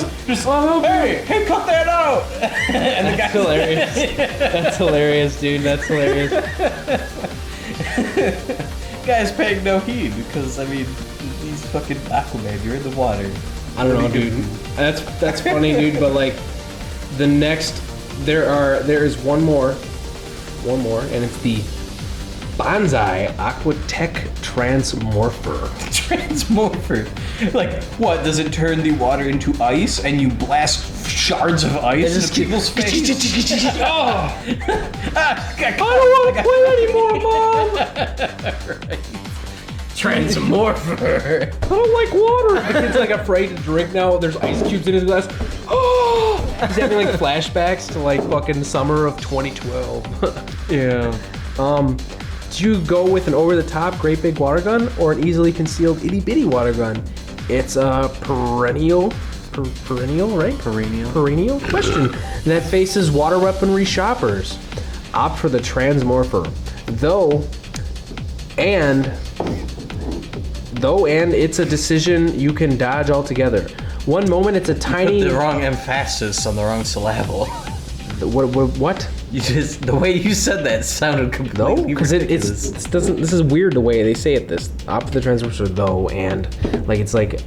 I'll help you. Hey, cut that out! And the guy's hilarious. That's hilarious, dude. That's hilarious. Guy's paying no heed because I mean, he's fucking Aquaman. You're in the water. I don't know, dude. That's funny, dude. But like, the next, there is one more, and it's the Bonsai Aquatech Transmorpher. Transmorpher. Like, what? Does it turn the water into ice and you blast shards of ice into people's faces? Oh! I don't want to play anymore, Mom! Right. Transmorpher. I don't like water. The kid's like afraid to drink now. There's ice cubes in his glass. Oh! He's having like flashbacks to like fucking summer of 2012. Yeah. Do you go with an over-the-top great big water gun or an easily concealed itty-bitty water gun? It's a perennial question that faces water weaponry shoppers. Opt for the Transmorpher. Though and it's a decision you can dodge altogether. One moment it's a tiny... Put the wrong emphasis on the wrong syllable. What? The way you said that sounded completely because ridiculous. it doesn't. This is weird the way they say it. This opt for the Transmorpher though and like it's like,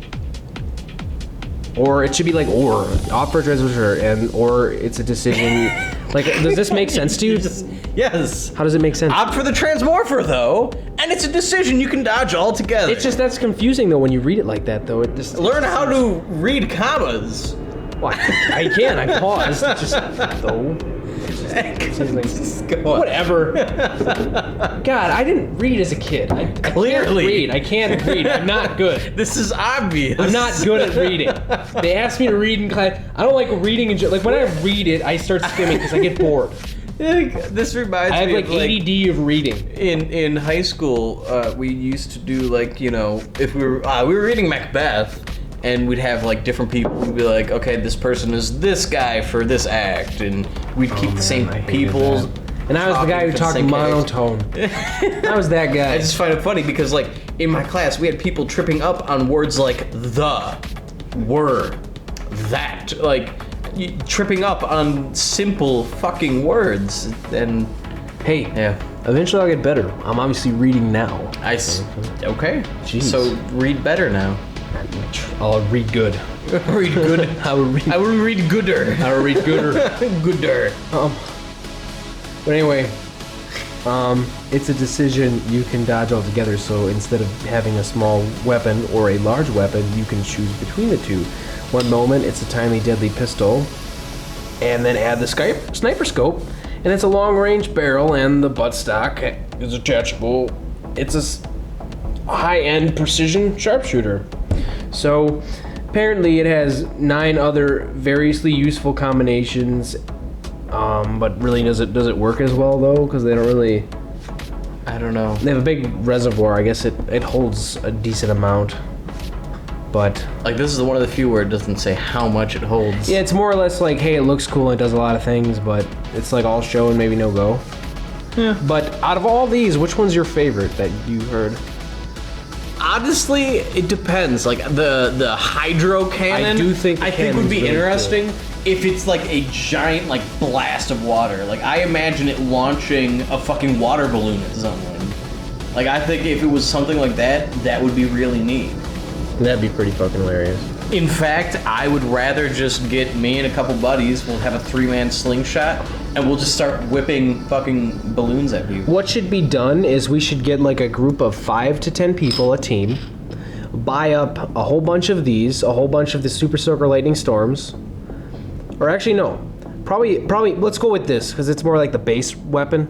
or it should be like or opt for a Transmorpher and or it's a decision. Like, does this make sense to you? Yes. How does it make sense? Opt for the Transmorpher though, and it's a decision you can dodge altogether. It's just that's confusing though when you read it like that though. It just learn how to read commas. Well, I can. I paused. Just though. Seriously. Whatever. God, I didn't read as a kid. I Clearly. I can't read. I'm not good. This is obvious. I'm not good at reading. They asked me to read in class. I don't like reading. Like when I read it, I start skimming because I get bored. This reminds I have me like of like ADD of reading. in high school. We used to do like, you know, if we were reading Macbeth, and we'd have like different people. We'd be like, okay, this person is this guy for this act, and we'd keep the same people. And I was the guy who talked monotone. I was that guy. I just find it funny because like in my class we had people tripping up on words like the, were, that, like tripping up on simple fucking words. And Hey, yeah, eventually I'll get better. I'm obviously reading now. Okay. Jeez. So read better now. I'll read good. Read good. I will read. I will read gooder. I will read gooder. Gooder. But anyway, it's a decision you can dodge altogether. So instead of having a small weapon or a large weapon, you can choose between the two. One moment, it's a tiny deadly pistol, and then add the sniper scope, and it's a long-range barrel, and the buttstock is attachable. It's a high-end precision sharpshooter. So apparently it has 9 other variously useful combinations, but really does it work as well though? Because they don't really. I don't know. They have a big reservoir. I guess it holds a decent amount, but Like this is one of the few where it doesn't say how much it holds. yeah, it's more or less like, hey, it looks cool and it does a lot of things, but it's like all show and maybe no go. Yeah. But out of all these, which one's your favorite that you heard? Honestly, it depends. Like the hydro cannon, I do think the would cannon's be really interesting if it's like a giant like blast of water. Like I imagine it launching a fucking water balloon at someone. Like I think if it was something like that, that would be really neat. That'd be pretty fucking hilarious. In fact, I would rather just get me and a couple buddies. We'll have a 3-man slingshot, and we'll just start whipping fucking balloons at people. What should be done is we should get like a group of 5 to 10 people, a team, buy up a whole bunch of these, a whole bunch of the Super Soaker Lightning Storms, or actually no, probably let's go with this because it's more like the base weapon.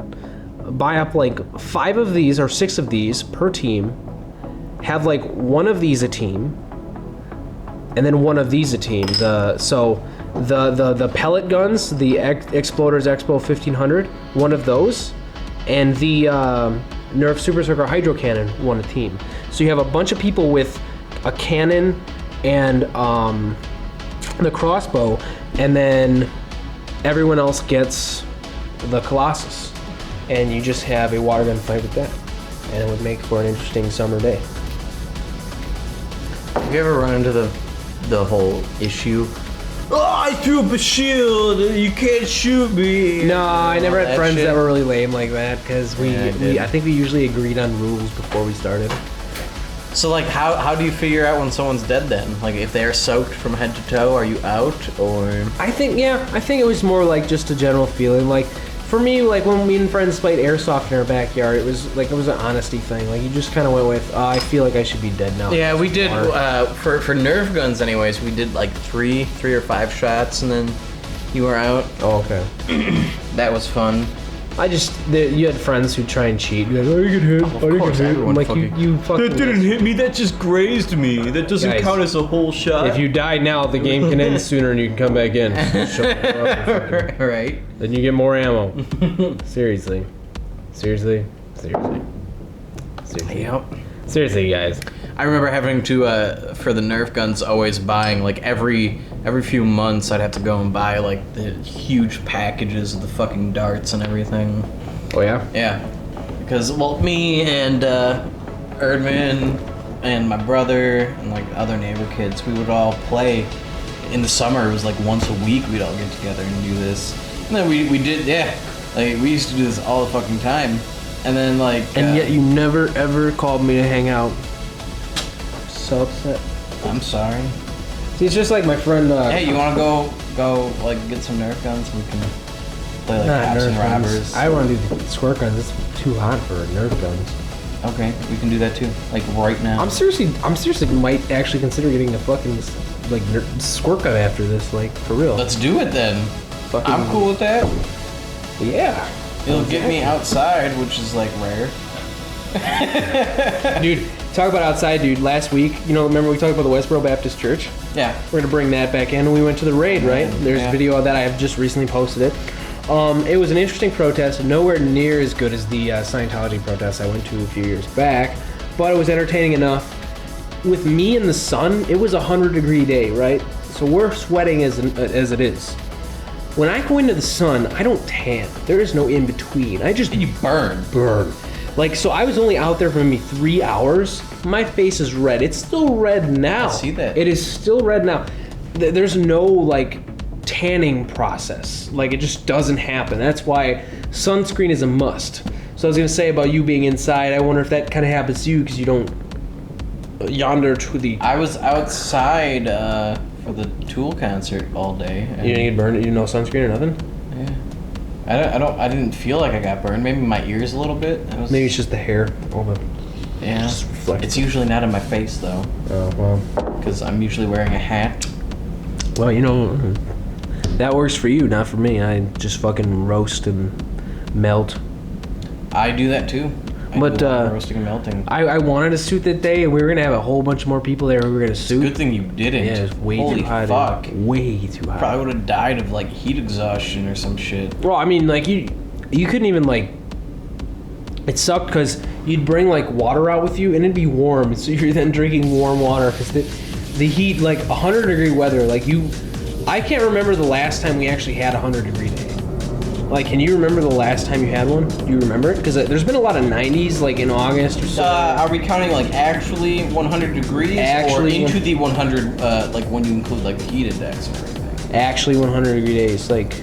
Buy up like 5 of these or 6 of these per team, have like 1 of these a team, and then 1 of these a team. The pellet guns, the Exploders Expo 1500, 1 of those, and the Nerf Super Soaker Hydro Cannon, 1 a team. So you have a bunch of people with a cannon and the crossbow, and then everyone else gets the Colossus, and you just have a water gun fight with that, and it would make for an interesting summer day. Have you ever run into the whole issue? Oh, I threw up a shield. You can't shoot me. No, I never had that friends shit. that were really lame like that because Yeah, I think we usually agreed on rules before we started. So like, how do you figure out when someone's dead then? Like, if they're soaked from head to toe, are you out or? I think it was more like just a general feeling. Like for me, like when me and friends played airsoft in our backyard, it was an honesty thing. Like you just kind of went with, I feel like I should be dead now. Yeah, we did for Nerf guns anyways. We did like three or 5 shots, and then you were out. Oh, okay. That was fun. You had friends who try and cheat. You're like, oh, you get hit. Of Oh, you course, get hit. everyone I'm like, fucking- you fucking. hit me. That just grazed me. That doesn't Guys, count as a whole shot. If you die now, the game can end sooner and you can come back in. Shut the fuck up. Right. Then you get more ammo. Seriously. Yep. Seriously, guys. I remember having to for the Nerf guns always buying like every few months I'd have to go and buy like the huge packages of the fucking darts and everything. Oh yeah? Yeah, because well, me and Erdman and my brother and like other neighbor kids, we would all play in the summer. It was like once a week we'd all get together and do this. And then we did, yeah, like we used to do this all the fucking time. And then like And yet you never ever called me to hang out. So upset. I'm sorry. See, it's just like my friend. Hey, you want to go like get some Nerf guns? We can play like cops and robbers. I want to do the squirt guns. It's too hot for Nerf guns. Okay, we can do that too. Like right now. I'm seriously might actually consider getting a fucking like squirt gun after this. Like for real. Let's do it then. Fucking- I'm cool with that. Yeah. It'll get me outside, which is like rare. Dude, talk about outside, dude. Last week, remember we talked about the Westboro Baptist Church? Yeah. We're gonna bring that back in. We went to the raid, right? There's a video of that. I have just recently posted it. It was an interesting protest, nowhere near as good as the Scientology protest I went to a few years back, but it was entertaining enough. With me in the sun, it was a 100-degree day, right? So we're sweating as it is. When I go into the sun, I don't tan. There is no in between. I just You burn. Like, so I was only out there for maybe 3 hours. My face is red. It's still red now. I see that. It is still red now. There's no, like, tanning process. Like, it just doesn't happen. That's why sunscreen is a must. So I was going to say about you being inside, I wonder if that kind of happens to you because you don't yonder to the... I was outside for the Tool concert all day. And You didn't get burned? You didn't know sunscreen or nothing? yeah. I didn't feel like I got burned. Maybe my ears a little bit. Maybe it's just the hair. All the... Yeah. Just reflective. It's usually not in my face though, Oh, well. because I'm usually wearing a hat. Well, that works for you, not for me. I just fucking roast and melt. I do that too. I But, do a lot of roasting and melting. I wanted a suit that day, and we were gonna have a whole bunch more people there. We were gonna suit. Good thing you didn't. Yeah, it was way Holy too hot. fuck. Way too hot. Probably would have died of like heat exhaustion or some shit. Well, I mean, like you couldn't even like. It sucked because you'd bring like water out with you, and it'd be warm, so you're then drinking warm water because the heat, like 100-degree weather, like I can't remember the last time we actually had a 100-degree day. Like, can you remember the last time you had one? Do you remember it? Because there's been a lot of 90s, like in August or so. Are we counting like actually 100 degrees Actually, or into the 100, like when you include like the heat index and everything? Actually 100-degree days, like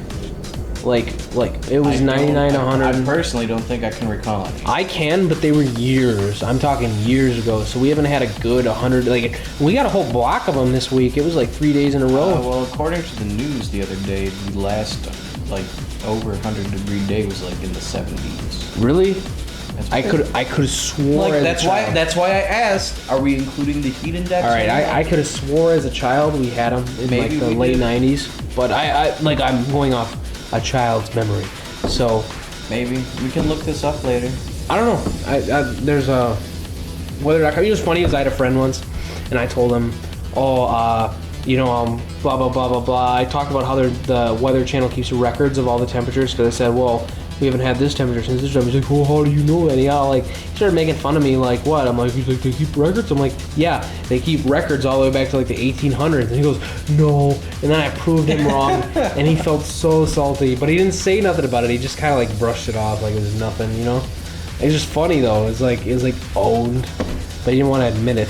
it was 99 to 100. I personally don't think I can recall any. I can, but they were years. I'm talking years ago. So we haven't had a good 100. Like, we got a whole block of them this week. It was like 3 days in a row. Well, according to the news the other day, the last like over 100-degree day was like in the 70s. Really? That's I could have swore. Like as that's a why child. that's why I asked. Are we including the heat index? All right, I could have swore as a child we had them in Maybe like the we late did. 90s. But I'm going off a child's memory. So Maybe we can look this up later. I don't know. There's a whether it was funny is I had a friend once, and I told him, blah blah blah blah blah. I talked about how the Weather Channel keeps records of all the temperatures because I said, well, we haven't had this temperature since this time. He's like, well, how do you know that? Yeah, like he started making fun of me, like what? I'm like, he's like, they keep records. I'm like, yeah, they keep records all the way back to like the 1800s. And he goes, no. And then I proved him wrong, and he felt so salty. But he didn't say nothing about it. He just kind of like brushed it off like it was nothing, you know. It was just funny though. It was like owned, but he didn't want to admit it.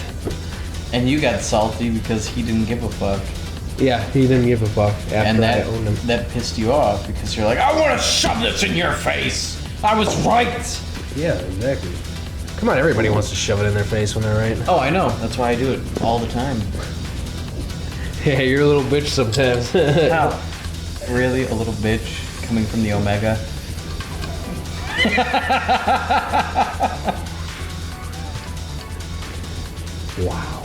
And you got salty because he didn't give a fuck. Yeah, he didn't give a fuck after I owned him. That pissed you off because you're like, I want to shove this in your face. I was right. Yeah, exactly. Come on, everybody wants to shove it in their face when they're right. Oh, I know. That's why I do it all the time. Yeah, you're a little bitch sometimes. How? Really? A little bitch coming from the Omega? Wow.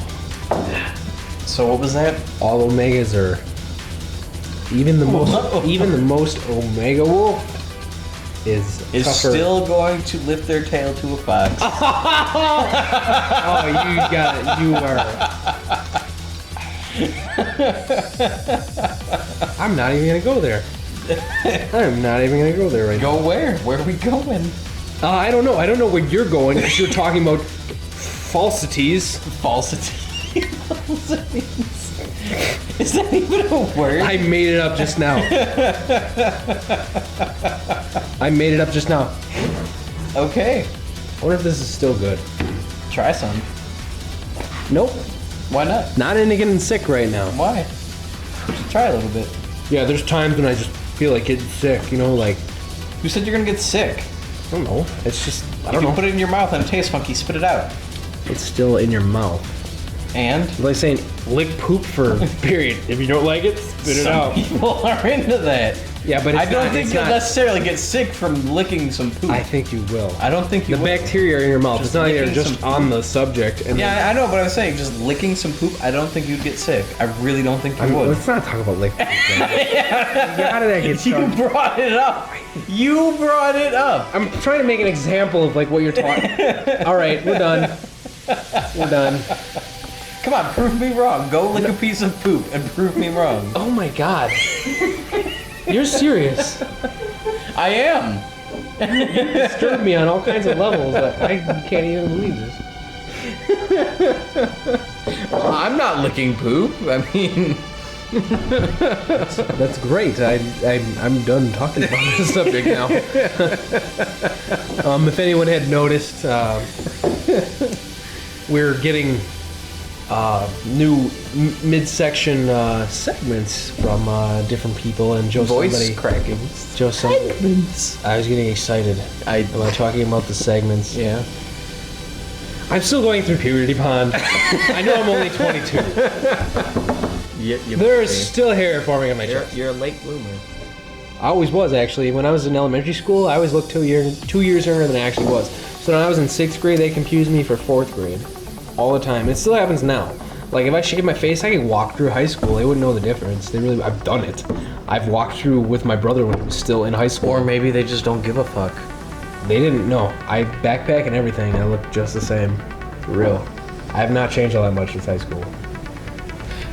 So what was that? All omegas are even the most omega wolf is Is tougher. still going to lift their tail to a fox. Oh, you got it. You are. I'm not even gonna go there. I'm not even gonna go there right now. Go where? Where are we going? I don't know. I don't know where you're going because you're talking about falsities. Falsity. Is that even a word? I made it up just now. I made it up just now. Okay. I wonder if this is still good. Try some. Nope. Why not? Not into getting sick right now. Why? You should try a little bit. Yeah, there's times when I just feel like getting sick, you know, like, Who said you're gonna get sick? I don't know. It's just, I If don't you know. put it in your mouth and it tastes funky, spit it out. It's still in your mouth. And? It's like saying lick poop for a period. If you don't like it, spit it Some out. people are into that. Yeah, but I it's don't not- think it's you'll not- necessarily get sick from licking some poop. I think you will. I don't think you The will. bacteria are in your mouth. Just It's not like they're licking just some on the subject. And Yeah, I know, but I was saying, just licking some poop, I don't think you'd get sick. I really don't think you then, would. let's not talk about lick. How did that get You started? brought it up. You brought it up. I'm trying to make an example of like what you're talking. All right, we're done. We're done. Come on, prove me wrong. Go lick a piece of poop and prove me wrong. Oh my god. You're serious. I am. Disturbed me on all kinds of levels. I can't even believe this. Well, I'm not licking poop. I mean, That's great. I'm done talking about this subject now. If anyone had noticed, we're getting new midsection segments from different people, and Joe crackings. I was getting excited about talking about the segments. Yeah. I'm still going through puberty, Pond. I know I'm only 22. There's still hair forming on my chest. You're a late bloomer. I always was, actually. When I was in elementary school, I always looked 2 years younger than I actually was. So when I was in 6th grade, they confused me for 4th grade. All the time. It still happens now. Like, if I shave my face, I could walk through high school. They wouldn't know the difference. I've done it. I've walked through with my brother when he was still in high school. Or maybe they just don't give a fuck. They didn't know. I backpack and everything. I look just the same. For real. I have not changed all that much since high school.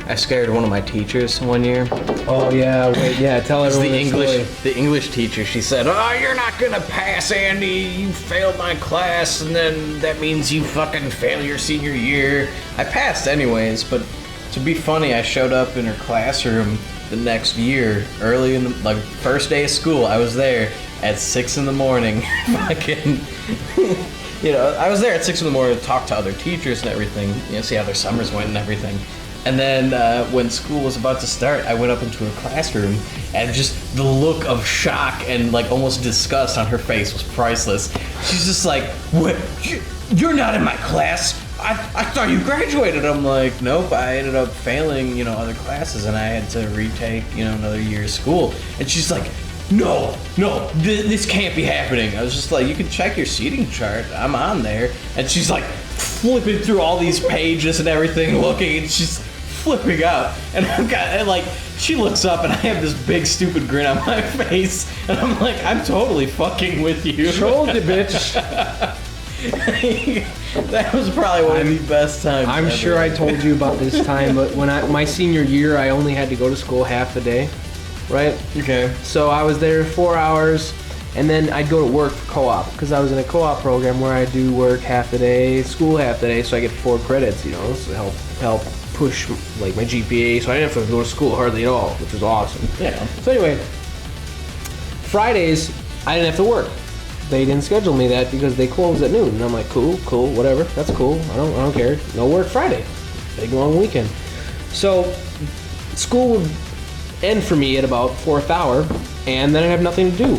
I scared one of my teachers one year. Oh yeah, wait, yeah. Tell everyone The English teacher. She said, "Oh, you're not gonna pass, Andy. You failed my class, and then that means you fucking fail your senior year." I passed anyways, but to be funny, I showed up in her classroom the next year, early in the first day of school. I was there at 6 in the morning, fucking. I was there at 6 in the morning to talk to other teachers and everything, see how their summers went and everything. And then when school was about to start, I went up into her classroom, and just the look of shock and almost disgust on her face was priceless. She's just like, "What? You're not in my class? I thought you graduated." I'm like, "Nope, I ended up failing, other classes, and I had to retake, another year of school." And she's like, No, this can't be happening. I was just like, "You can check your seating chart. I'm on there." And she's like flipping through all these pages and everything, looking, and she's flipping out. And she looks up, and I have this big stupid grin on my face, and I'm like, "I'm totally fucking with you." Trolled you, bitch. That was probably one of the best times. I'm ever. sure I told you about this time, but when my senior year, I only had to go to school half the day, right? Okay. So I was there 4 hours, and then I'd go to work for co-op, because I was in a co-op program where I do work half the day, school half the day, so I get 4 credits, to help push my GPA, so I didn't have to go to school hardly at all, which was awesome. Yeah. So anyway, Fridays I didn't have to work. They didn't schedule me that because they closed at noon, and I'm like, cool, whatever, that's cool. I don't care. No work Friday. Big long weekend. So school would end for me at about 4th hour, and then I'd have nothing to do.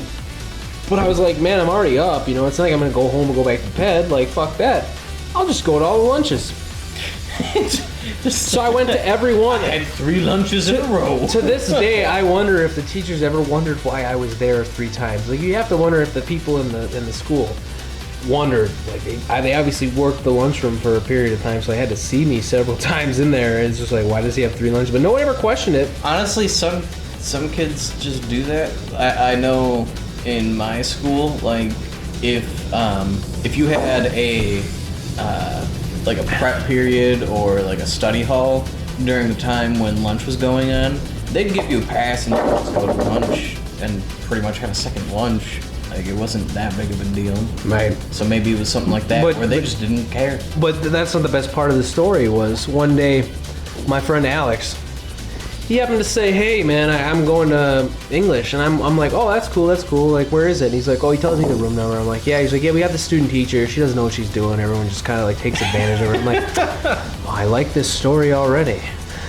But I was like, man, I'm already up. It's not like I'm gonna go home and go back to bed. Like, fuck that. I'll just go to all the lunches. So I went to every one. I had 3 lunches in a row. To this day, I wonder if the teachers ever wondered why I was there 3 times. You have to wonder if the people in the school wondered. They obviously worked the lunchroom for a period of time, so they had to see me several times in there. And it's just like, why does he have 3 lunches? But no one ever questioned it. Honestly, some kids just do that. I know in my school, if you had a prep period or a study hall during the time when lunch was going on, they'd give you a pass and you could just go to lunch and pretty much have a second lunch. It wasn't that big of a deal. Right. So maybe it was something like that where they just didn't care. But that's not the best part of the story. Was one day, my friend Alex, he happened to say, "Hey man, I'm going to English," and I'm like, "Oh, that's cool. Where is it?" And he's like, "Oh," he tells me the room number. I'm like, "Yeah." He's like, "Yeah, we got the student teacher. She doesn't know what she's doing. Everyone just kind of takes advantage of her." I'm like, "Oh, I like this story already,"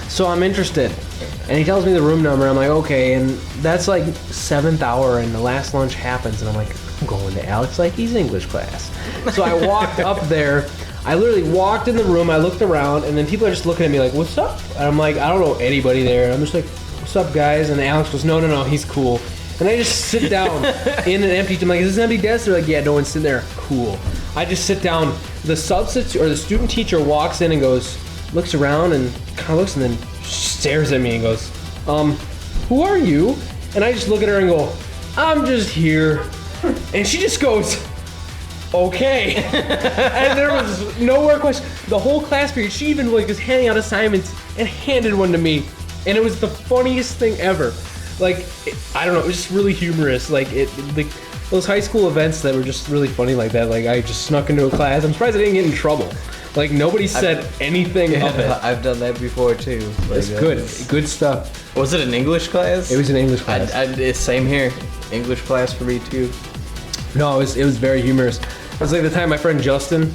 so I'm interested. And he tells me the room number. I'm like, "Okay," and that's 7th hour, and the last lunch happens, and I'm like, "I'm going to Alex he's English class." So I walked up there. I literally walked in the room, I looked around, and then people are just looking at me like, "What's up?" And I'm like, I don't know anybody there. And I'm just like, "What's up, guys?" And Alex goes, No, he's cool. And And I just sit down in an empty, I'm like, is this an empty desk? They're like, yeah, no one's sitting there. Cool. I just sit down. The substitute or the student teacher walks in and goes, looks around and kind of looks and then stares at me and goes, who are you? And I just look at her and go, I'm just here. And she just goes, okay. And there was no more question. The whole class period, she even like was handing out assignments and handed one to me. And it was the funniest thing ever. Like, I don't know, it was just really humorous. Like, those high school events that were just really funny like that. Like, I just snuck into a class. I'm surprised I didn't get in trouble. Like, nobody said anything of it. I've done that before, too. Like, It's good stuff. Was it an English class? It was an English class. It's same here. English class for me, too. No, it was very humorous. It was like the time my friend Justin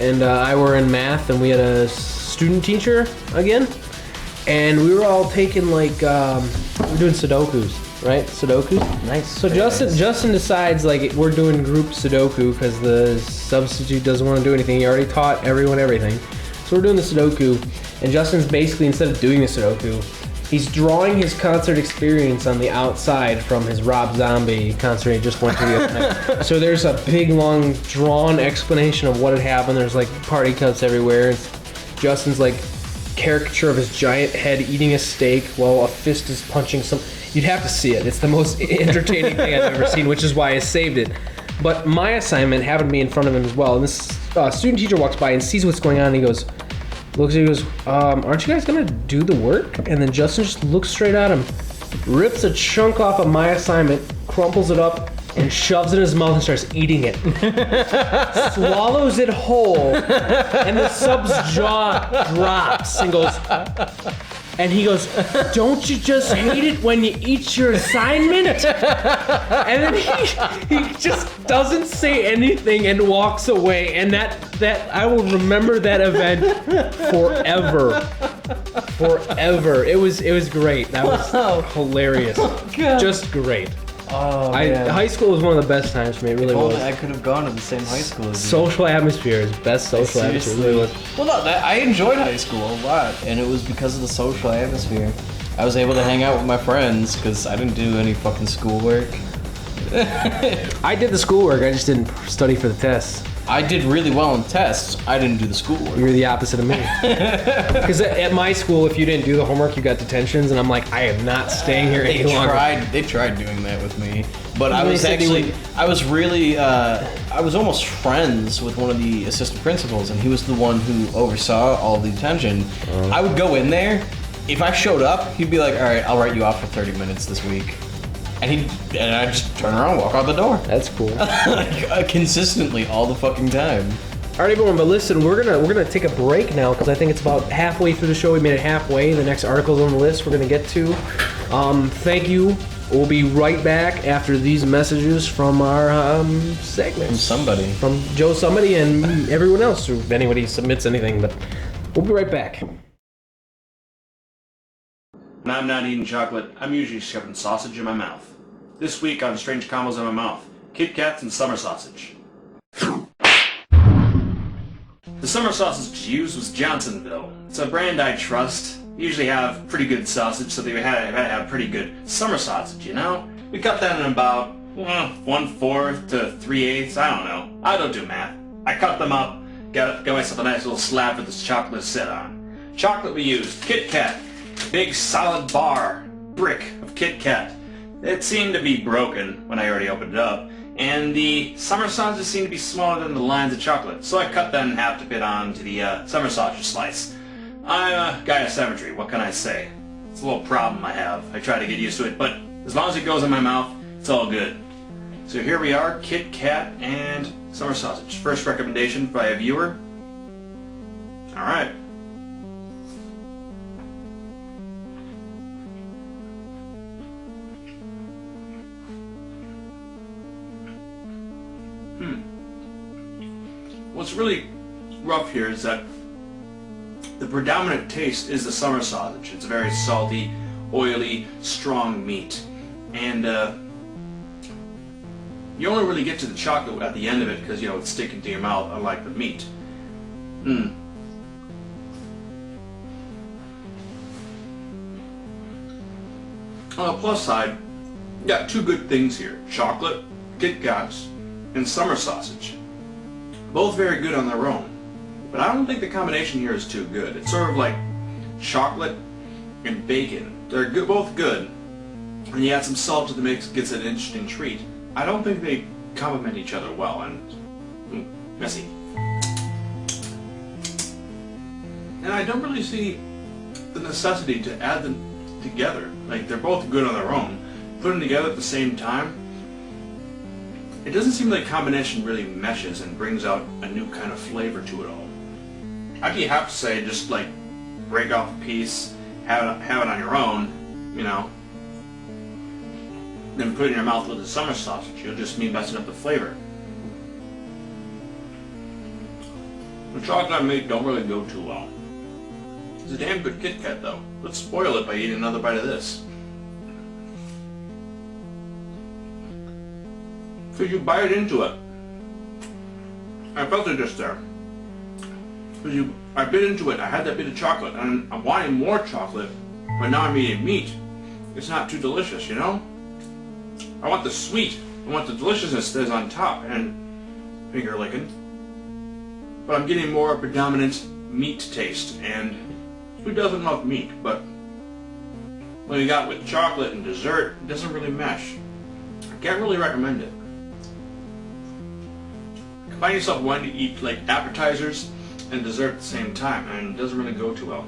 and I were in math, and we had a student teacher again, and we were all taking like we're doing Sudokus, right? Sudoku. Nice. So Justin decides like we're doing group Sudoku because the substitute doesn't want to do anything. He already taught everyone everything, so we're doing the Sudoku, and Justin's basically instead of doing the Sudoku, he's drawing his concert experience on the outside from his Rob Zombie concert he just went to the other night. So there's a big, long, drawn explanation of what had happened. There's like party cups everywhere. Justin's like caricature of his giant head eating a steak while a fist is punching some. You'd have to see it. It's the most entertaining thing I've ever seen, which is why I saved it. But my assignment happened to be in front of him as well. And this student teacher walks by and sees what's going on, and he goes, looks at you and goes, aren't you guys gonna do the work? And then Justin just looks straight at him, rips a chunk off of my assignment, crumples it up, and shoves it in his mouth and starts eating it. Swallows it whole, and the sub's jaw drops and goes, and he goes, don't you just hate it when you eat your assignment? And then he just doesn't say anything and walks away. And that I will remember that event forever. Forever. It was great. That was hilarious. Just great. Oh, man. High school was one of the best times for me. It really was. I could have gone to the same high school as you. Social atmosphere is best social atmosphere. It really was. Well, no, I enjoyed high school a lot, and it was because of the social atmosphere. I was able to hang out with my friends because I didn't do any fucking schoolwork. I did the schoolwork. I just didn't study for the tests. I did really well in tests. I didn't do the schoolwork. You're the opposite of me. Because at my school, if you didn't do the homework, you got detentions, and I'm like, I am not staying here any longer. They tried doing that with me, but I was almost friends with one of the assistant principals, and he was the one who oversaw all the detention. I would go in there. If I showed up, he'd be like, all right, I'll write you off for 30 minutes this week. And I'd just turn around and walk out the door. That's cool. Consistently, all the fucking time. All right, everyone, but listen, we're gonna take a break now because I think it's about halfway through the show. We made it halfway. The next article's on the list we're gonna get to. Thank you. We'll be right back after these messages from our segments. From Joe Somebody and everyone else, if anybody submits anything, but we'll be right back. When I'm not eating chocolate, I'm usually shoving sausage in my mouth. This week on Strange Combos in My Mouth, Kit Kats and summer sausage. The summer sausage used was Johnsonville. It's a brand I trust. Usually have pretty good sausage, so they had to have pretty good summer sausage, you know? We cut that in about 1/4 to 3/8, I don't know. I don't do math. I cut them up, got myself a nice little slab with this chocolate to sit on. Chocolate we used, Kit Kat. Big solid brick of Kit Kat. It seemed to be broken when I already opened it up, and the summer sausage seemed to be smaller than the lines of chocolate, so I cut that in half to fit onto the summer sausage slice. I'm a guy of symmetry, what can I say? It's a little problem I have. I try to get used to it, but as long as it goes in my mouth, it's all good. So here we are, Kit Kat and summer sausage. First recommendation by a viewer. Alright. What's really rough here is that the predominant taste is the summer sausage. It's a very salty, oily, strong meat. And you only really get to the chocolate at the end of it because, you know, it's sticking to your mouth, unlike the meat. On the plus side, got two good things here. Chocolate, Kit Kats, and summer sausage. Both very good on their own. But I don't think the combination here is too good. It's sort of like chocolate and bacon. They're good, both good. And you add some salt to the mix, gets an interesting treat. I don't think they complement each other well, and messy. And I don't really see the necessity to add them together. Like, they're both good on their own. Put them together at the same time, it doesn't seem like combination really meshes and brings out a new kind of flavor to it all. I'd be happy to say just like break off a piece, have it on your own, you know, then put it in your mouth with the summer sausage. You'll just be messing up the flavor. The chocolate and meat don't really go too well. It's a damn good Kit Kat though. Let's spoil it by eating another bite of this. So you bite into it. I felt it just there. I bit into it, I had that bit of chocolate, and I'm wanting more chocolate, but now I'm eating meat. It's not too delicious, you know? I want the sweet, I want the deliciousness that is on top, and finger licking. But I'm getting more predominant meat taste, and who doesn't love meat? But when you got with chocolate and dessert, it doesn't really mesh. I can't really recommend it. Find yourself wanting to eat like appetizers and dessert at the same time, and it doesn't really go too well.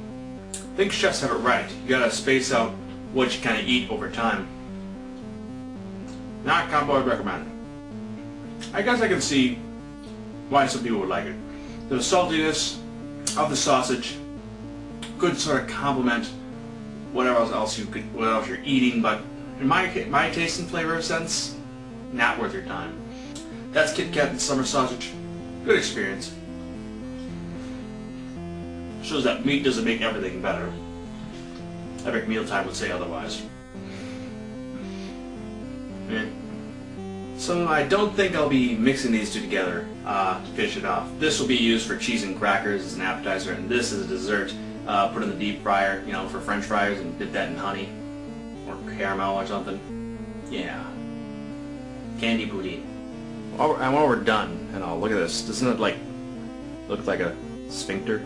I think chefs have it right. You gotta space out what you kind of eat over time. Not a combo I'd recommend. I guess I can see why some people would like it. The saltiness of the sausage could sort of complement whatever else you're eating, but in my taste and flavor sense, not worth your time. That's Kit Kat and summer sausage. Good experience. Shows that meat doesn't make everything better. Epic Mealtime would say otherwise. Yeah. So I don't think I'll be mixing these two together to finish it off. This will be used for cheese and crackers as an appetizer, and this is a dessert. Put in the deep fryer, you know, for French fries, and dip that in honey or caramel or something. Yeah. Candy pudding. And while we're done, and look at this. Doesn't it like look like a sphincter?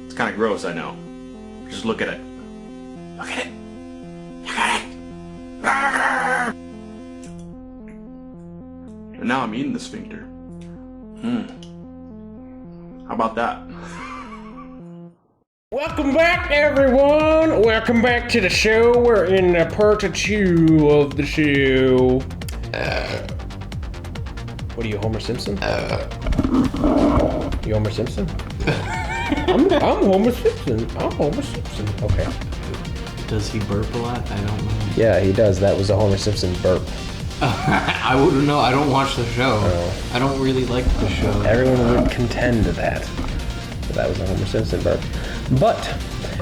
It's kind of gross, I know. Just look at it. Look at it. Look at it. And now I'm eating the sphincter. How about that? Welcome back, everyone! Welcome back to the show. We're in part 2 of the show. What are you, Homer Simpson? You Homer Simpson? I'm Homer Simpson. I'm Homer Simpson. Okay. Does he burp a lot? I don't know. Yeah, he does. That was a Homer Simpson burp. I wouldn't know. I don't watch the show. Oh. I don't really like the show. Everyone would contend that. But that was a Homer Simpson burp. But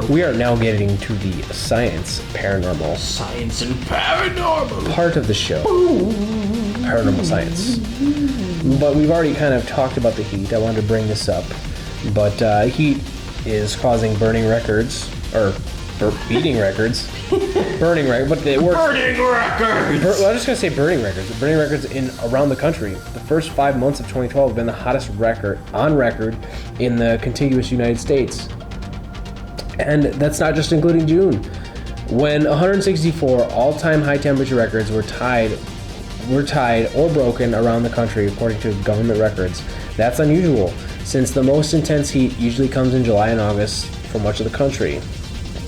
we are now getting to the science, paranormal. Science and paranormal. Part of the show. Paranormal science. But we've already kind of talked about the heat. I wanted to bring this up. But heat is causing burning records, or beating records. Burning records, but it works. Burning records! I'm just going to say burning records. Burning records around the country. The first 5 months of 2012 have been the hottest record in the contiguous United States. And that's not just including June. When 164 all-time high temperature records were tied or broken around the country according to government records. That's unusual, since the most intense heat usually comes in July and August for much of the country.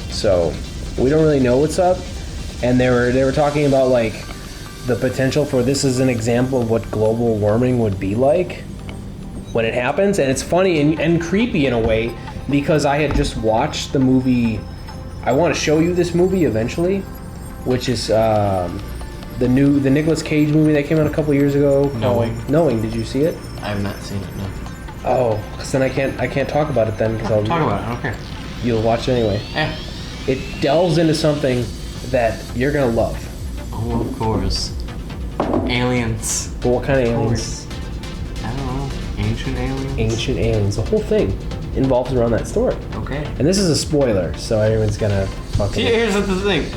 So we don't really know what's up. And they were talking about like the potential for this as an example of what global warming would be like when it happens. And it's funny and creepy in a way, because I had just watched the movie. I want to show you this movie eventually, which is the Nicolas Cage movie that came out a couple years ago. Knowing. Did you see it? I have not seen it, no. Oh, because then I can't talk about it then, because I'll talk about it. I don't care. You'll watch it anyway. Yeah. It delves into something that you're gonna love. Oh, of course. Aliens. But what kind of aliens? I don't know. Ancient aliens? Ancient aliens. The whole thing involves around that story. Okay. And this is a spoiler, so everyone's gonna fucking. See, here's the thing.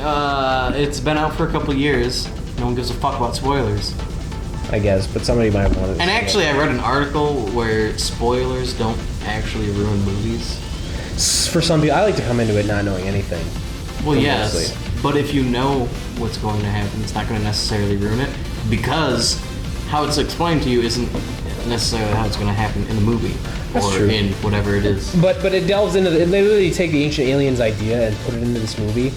It's been out for a couple years. No one gives a fuck about spoilers. I guess, but somebody might want to. And actually, I read an article where spoilers don't actually ruin movies. For some people, I like to come into it not knowing anything. Well, yes, Mostly. but if you know what's going to happen, it's not going to necessarily ruin it, because how it's explained to you isn't necessarily how it's going to happen in the movie or true. in whatever it is. But it delves into they literally take the ancient aliens idea and put it into this movie,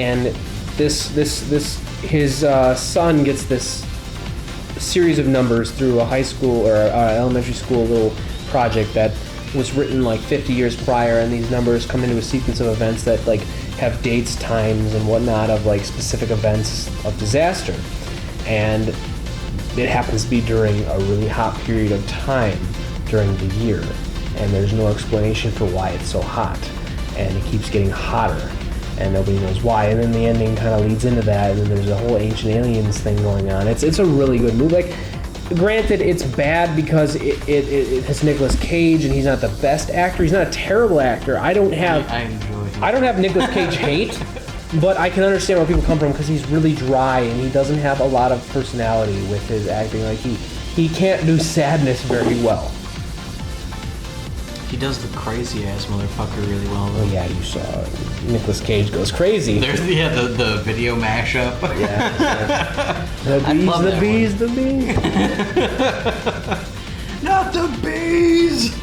and his son gets this series of numbers through a high school or elementary school little project that was written like 50 years prior, and these numbers come into a sequence of events that like have dates, times, and whatnot of like specific events of disaster, and it happens to be during a really hot period of time during the year, and there's no explanation for why it's so hot, and it keeps getting hotter, and nobody knows why. And then the ending kind of leads into that, and then there's a whole ancient aliens thing going on. It's a really good movie. Like, granted, it's bad because it has Nicolas Cage, and he's not the best actor. He's not a terrible actor. I don't have Nicolas Cage hate, but I can understand where people come from because he's really dry and he doesn't have a lot of personality with his acting. Like he can't do sadness very well. He does the crazy ass motherfucker really well, though. Oh yeah, you saw Nicolas Cage goes crazy. There's the video mashup. Yeah. love The bees. Not the bees.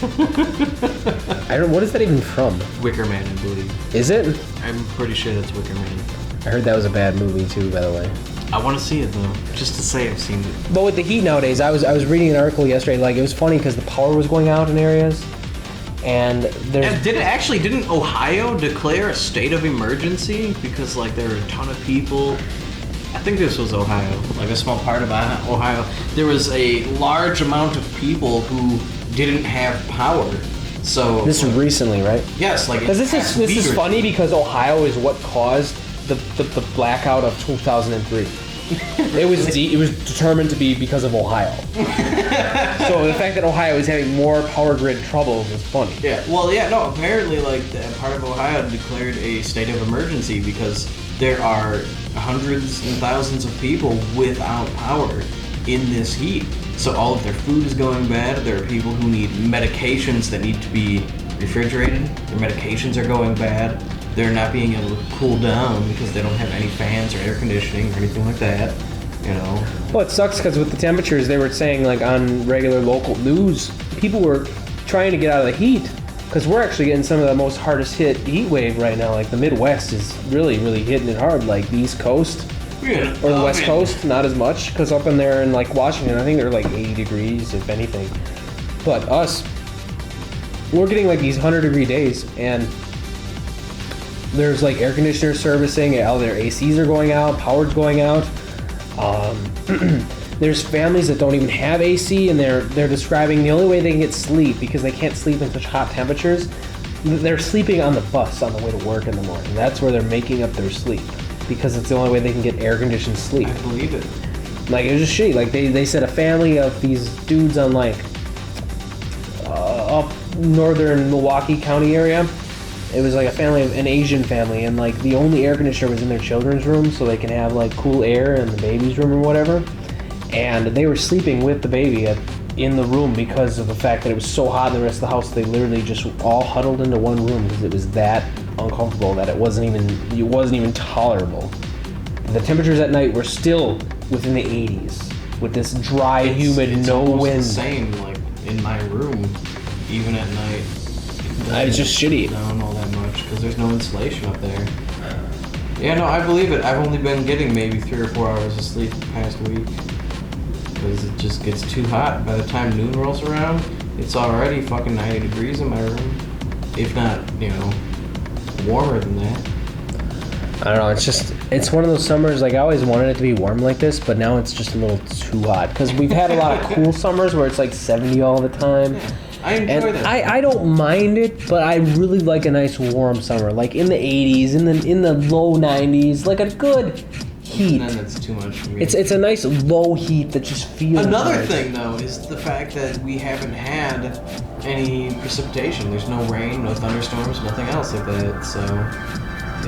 I don't. What is that even from? Wicker Man, I believe. Is it? I'm pretty sure that's Wicker Man. I heard that was a bad movie too, by the way. I want to see it though, just to say I've seen it. But with the heat nowadays, I was reading an article yesterday. Like, it was funny because the power was going out in areas, and there's. And didn't Ohio declare a state of emergency because like there were a ton of people? I think this was Ohio, like a small part of Ohio. There was a large amount of people who didn't have power. So This was recently, right? yes, like Because this is funny because Ohio is what caused the blackout of 2003. It was determined to be because of Ohio. So the fact that Ohio is having more power grid troubles is funny. Yeah. Well, yeah. No. Apparently, like part of Ohio declared a state of emergency because there are hundreds and thousands of people without power in this heat. So all of their food is going bad. There are people who need medications that need to be refrigerated. Their medications are going bad. They're not being able to cool down because they don't have any fans or air conditioning or anything like that. You know. Well, it sucks because with the temperatures, they were saying like on regular local news, people were trying to get out of the heat because we're actually getting some of the most hardest hit heat wave right now. Like the Midwest is really, really hitting it hard. Like the East Coast or the West Coast, not as much because up in there in like Washington, I think they're like 80 degrees if anything. But us, we're getting like these 100-degree days, and there's like air conditioner servicing, all their ACs are going out, power's going out. There's families that don't even have AC, and they're describing the only way they can get sleep because they can't sleep in such hot temperatures. They're sleeping on the bus on the way to work in the morning. That's where they're making up their sleep because it's the only way they can get air-conditioned sleep. I believe it. Like, it was just shitty. Like, they said a family of these dudes on, like, up northern Milwaukee County area. It was like a family, an Asian family, and, like, the only air conditioner was in their children's room so they can have, like, cool air in the baby's room or whatever. And they were sleeping with the baby in the room because of the fact that it was so hot in the rest of the house. They literally just all huddled into one room because it was that uncomfortable that it wasn't even tolerable. The temperatures at night were still within the 80s with this dry, humid, it's no almost wind. The same, like in my room, even at night. It's just shitty. Down all that much because there's no insulation up there. Yeah, no, I believe it. I've only been getting maybe 3 or 4 hours of sleep the past week because it just gets too hot. By the time noon rolls around, it's already fucking 90 degrees in my room, if not, warmer than that. I don't know, it's one of those summers, like I always wanted it to be warm like this, but now it's just a little too hot because we've had a lot of cool summers where it's like 70 all the time. I enjoy that. I don't mind it, but I really like a nice warm summer, like in the 80s, in the low 90s, like a good heat. And then it's too much for me. It's a nice low heat that just feels Another nice. thing, though, is the fact that we haven't had any precipitation. There's no rain, no thunderstorms, nothing else like that. So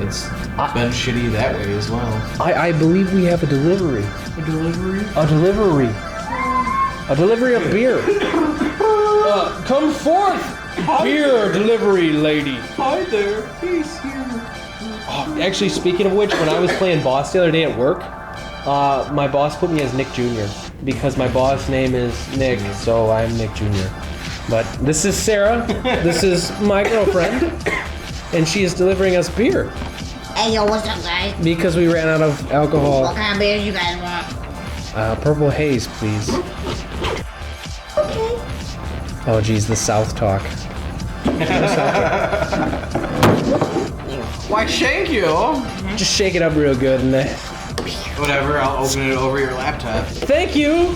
It's been shitty that way as well. I believe we have a delivery. A delivery? A delivery. A delivery of beer. Come forth, beer delivery lady. Hi there, he's here. Oh, actually, speaking of which, when I was playing boss the other day at work, my boss put me as Nick Jr. because my boss name is Nick, so I'm Nick Jr. But this is Sarah. This is my girlfriend, and she is delivering us beer Hey, yo, what's up, guys? because we ran out of What alcohol. kind of beers you guys want? Purple haze, please. Okay. Oh, geez, the South talk. Why, thank you. Just shake it up real good and then. Whatever, I'll open it over your laptop. Thank you.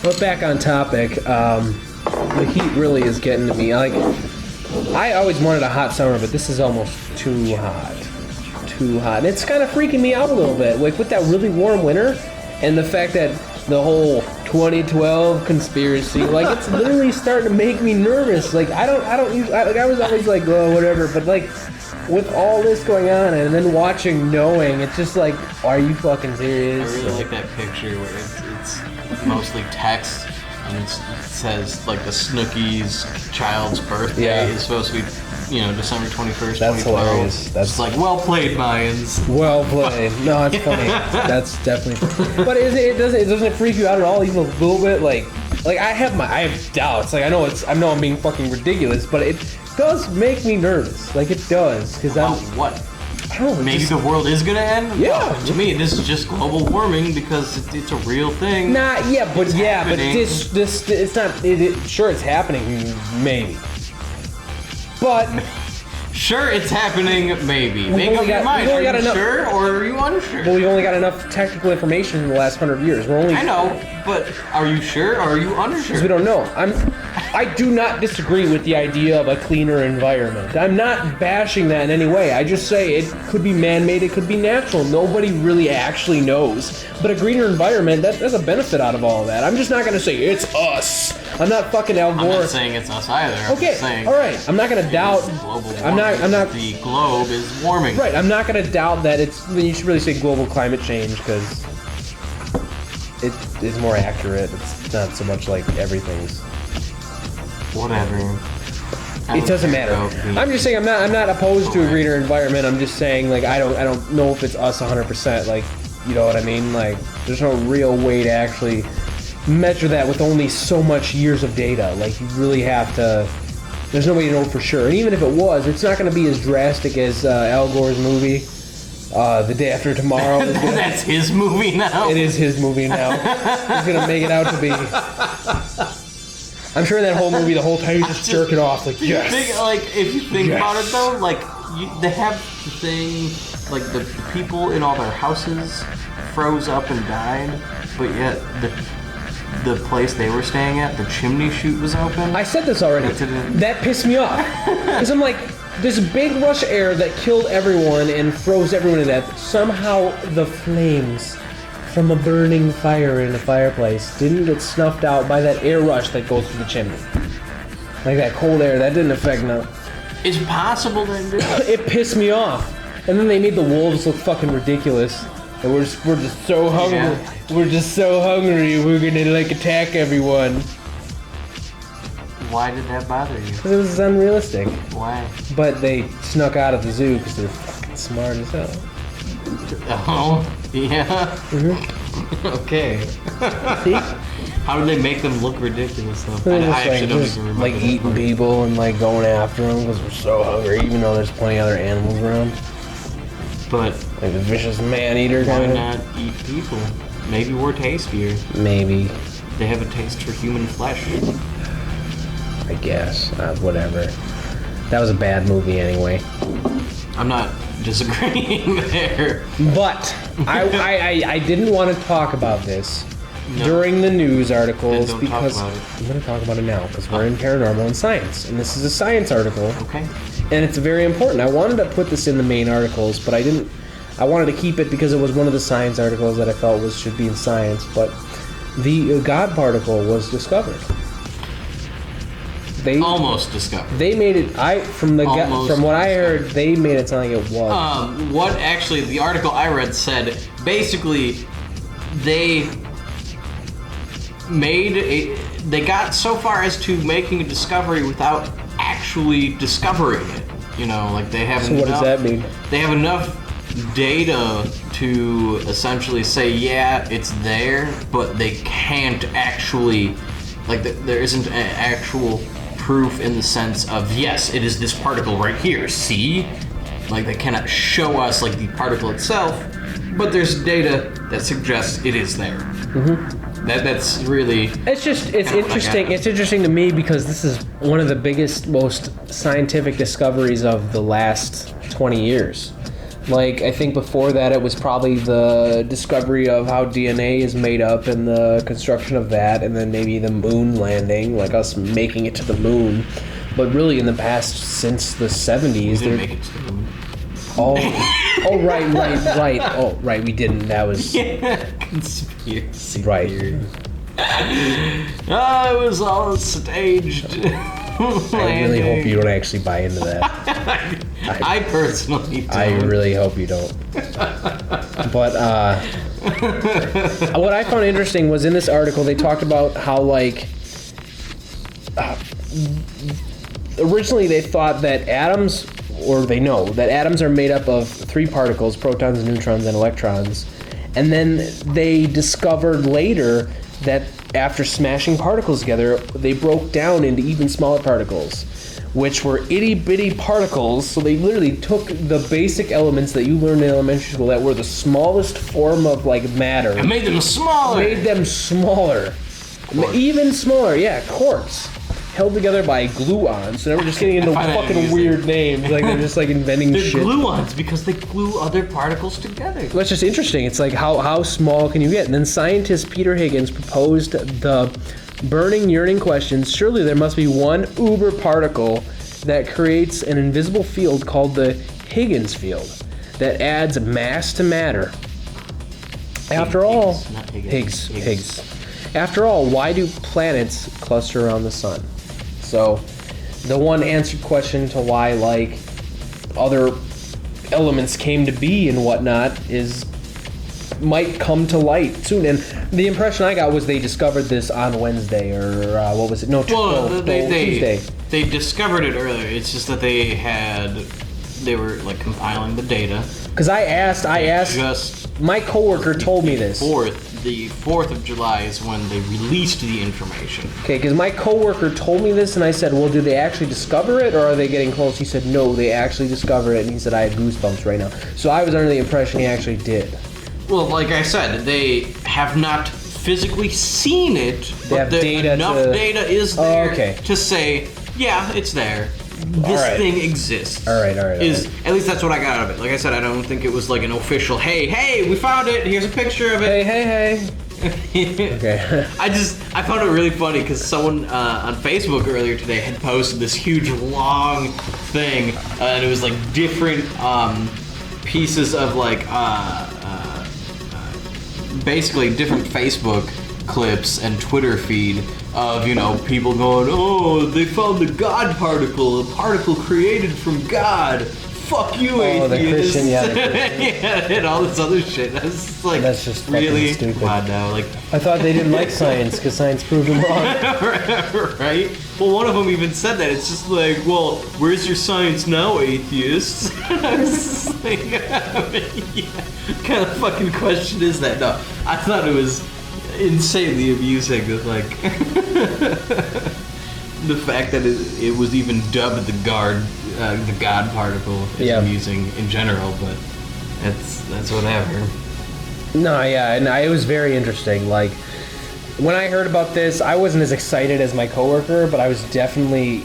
But back on topic, the heat really is getting to me. Like, I always wanted a hot summer, but this is almost too hot. Too hot. And it's kind of freaking me out a little bit. Like, with that really warm winter, and the fact that the whole 2012 conspiracy, like, it's literally starting to make me nervous. Like, I was always like, oh, whatever, but like, with all this going on and then watching Knowing, it's just like, are you fucking I serious? really like that picture where it's mostly text and it says like the Snooki's child's birthday Yeah. is supposed to be, December 21st, That's 2012. hilarious. That's It's like, well played, Mayans. well played. No, it's funny. That's definitely. But it doesn't freak you out at all, even a little bit. Like I have doubts. Like I know I'm being fucking ridiculous, but it does make me nervous. Like it does, because About what? I don't know. Maybe just, the world is gonna end? Yeah. No, to me, this is just global warming because it's a real thing. but happening. this it's not. Sure, it's happening, maybe. But Sure, it's happening, maybe. Make only up your got- mind. we've Are only you got enough- sure or are you unsure? we've only got enough technical information in the last 100 years. We're only. I know, but are you sure or are you unsure? We don't know. I do not disagree with the idea of a cleaner environment. I'm not bashing that in any way. I just say it could be man-made, it could be natural. Nobody really actually knows. But a greener environment, there's a benefit out of all of that. I'm just not gonna say it's us. I'm not fucking Al I'm Gore. not saying it's us either. I'm Okay, just saying all right. I'm not gonna doubt. global warming. I'm not. The globe is warming. Right. I'm not gonna doubt that it's. You should really say global climate change because it is more accurate. It's not so much like everything's. Whatever. It doesn't matter. I'm just saying I'm not opposed to a greener environment. I'm just saying like I don't know if it's us 100%. Like, you know what I mean? Like there's no real way to actually measure that with only so much years of data. Like you really have to. There's no way to know for sure. And even if it was, it's not going to be as drastic as Al Gore's movie, The Day After Tomorrow. That's his movie now. It is his movie now. He's gonna make it out to be. I'm sure in that whole movie, the whole time he's just jerking off, like yes. If you think Yes. about it though, they have the thing, like the people in all their houses froze up and died, but yet the place they were staying at, the chimney chute was open. I said this already. What did it- That pissed me off. Because I'm like, this big rush of air that killed everyone and froze everyone to death. Somehow the flames from a burning fire in a fireplace didn't get snuffed out by that air rush that goes through the chimney. Like that cold air, that didn't affect nothing. It's possible that it did. It pissed me off. And then they made the wolves look fucking ridiculous. And we're just so hungry. Yeah. We're just so hungry. We're gonna like attack everyone. Why did that bother you? Because it was unrealistic. Why? But they snuck out of the zoo because they're fucking smart as hell. Oh, yeah. Okay. See? How did they make them look ridiculous though? They're I just, actually like, don't just, even remember. like that eating part. people and like going after them because we're so hungry, even though there's plenty of other animals around. But Like the vicious man-eater why kind of. not eat people? Maybe we're tastier. Maybe. They have a taste for human flesh. I guess. Whatever. That was a bad movie anyway. I'm not disagreeing there. But I didn't want to talk about this No. during the news articles Then don't talk because about it. I'm going to talk about it now because we're in Paranormal and Science, and this is a science article, Okay. and it's very important. I wanted to put this in the main articles, but I didn't. I wanted to keep it because it was one of the science articles that I felt should be in science. But the God particle was discovered. They Almost discovered. They made it. From what I heard, they made it sound like it was. What actually the article I read said basically they got so far as to making a discovery without actually discovering it. You know, like they have. So what does that mean? They have enough data to essentially say, yeah, it's there, but they can't actually, like, there isn't an actual proof in the sense of, yes, it is this particle right here, see? Like, they cannot show us, like, the particle itself, but there's data that suggests it is there. Mm-hmm. That's really... It's interesting. It's interesting to me because this is one of the biggest, most scientific discoveries of the last 20 years. Like, I think before that it was probably the discovery of how DNA is made up and the construction of that, and then maybe the moon landing, like us making it to the moon. But really in the past, since the 70s... We didn't make it to the moon. Right. Oh, right, we didn't. That was... Conspiracy right. theory. It was all staged. I really hope you don't actually buy into that. I personally don't. I really hope you don't. But what I found interesting was in this article they talked about how, like, originally they thought that atoms, or they know that atoms are made up of 3 particles, protons, neutrons, and electrons. And then they discovered later that after smashing particles together, they broke down into even smaller particles, which were itty-bitty particles. So they literally took the basic elements that you learned in elementary school that were the smallest form of, like, matter. And made them smaller. Even smaller, yeah, quarks. Held together by gluons. So now we're just getting into fucking weird names. Like, they're just, like, inventing shit. They're gluons because they glue other particles together. That's just interesting. It's like, how small can you get? And then scientist Peter Higgins proposed the burning, yearning questions. Surely there must be one uber particle that creates an invisible field called the Higgins field that adds mass to matter. After all, Higgs. After all, why do planets cluster around the sun? So, the one answered question to why, like, other elements came to be and whatnot might come to light soon. And the impression I got was they discovered this on Wednesday, or what was it? No, Tuesday. They discovered it earlier. It's just that they were, like, compiling the data. Because I asked, my coworker told me this. The 4th of July is when they released the information. Okay, because my coworker told me this, and I said, well, did they actually discover it, or are they getting close? He said, no, they actually discovered it, and he said, I have goosebumps right now. So I was under the impression he actually did. Well, like I said, they have not physically seen it, but enough data is there to say, yeah, it's there. This thing exists. All right. At least that's what I got out of it. Like I said, I don't think it was like an official, hey, we found it, here's a picture of it. Hey. Okay. I found it really funny because someone on Facebook earlier today had posted this huge long thing, and it was like different pieces of, like, basically different Facebook clips and Twitter feed of, you know, people going, oh, they found the God particle, a particle created from God. Fuck you, atheist. The Christian, yeah. Yeah, and all this other shit. That's like, that's just really stupid. odd now. Like, I thought they didn't like science because science proved them wrong. Right? Well, one of them even said that. It's just like, well, where's your science now, atheists? Like, what kind of fucking question is that? No, I thought it was insanely amusing with, like, the fact that it was even dubbed the God particle is amusing in general, but that's whatever. No, yeah, and it was very interesting. Like, when I heard about this, I wasn't as excited as my coworker, but I was definitely,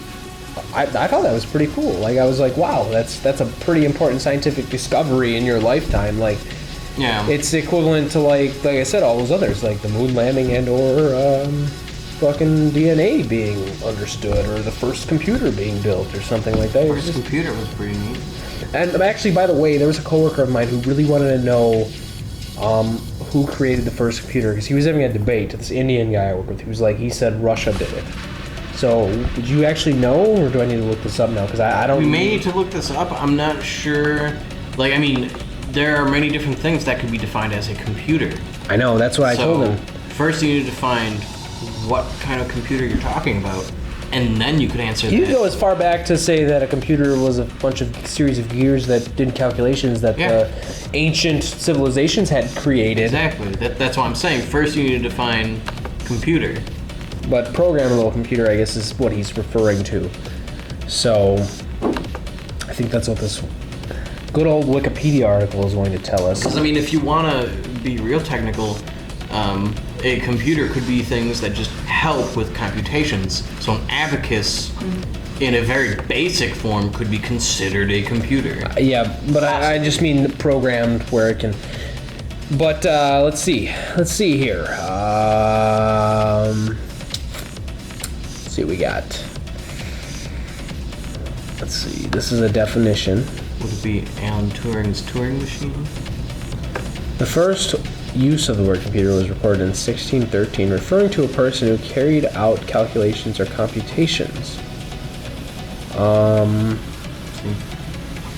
I thought that was pretty cool. Like, I was like, wow, that's a pretty important scientific discovery in your lifetime. Like, yeah, it's equivalent to, like I said, all those others, like the moon landing and or fucking DNA being understood, or the first computer being built, or something like that. The first computer was pretty neat. And actually, by the way, there was a coworker of mine who really wanted to know who created the first computer, because he was having a debate with this Indian guy I work with. He said Russia did it. So, did you actually know, or do I need to look this up now? Because I don't... We may need to look this up. I'm not sure. Like, I mean, there are many different things that could be defined as a computer. I know, that's what I told him. First you need to define what kind of computer you're talking about, and then you could answer You that. go as far back to say that a computer was a bunch of series of gears that did calculations that the ancient civilizations had created. Exactly. That's what I'm saying. First you need to define computer. But programmable computer, I guess, is what he's referring to. So, I think that's what this good old Wikipedia article is going to tell us. Because, I mean, if you want to be real technical, a computer could be things that just help with computations. So an abacus, in a very basic form, could be considered a computer. Yeah, but I just mean programmed where it can... But, let's see. Let's see here. Let's see what we got. Let's see. This is a definition. Would it be Alan Turing's Turing machine? The first use of the word computer was recorded in 1613, referring to a person who carried out calculations or computations.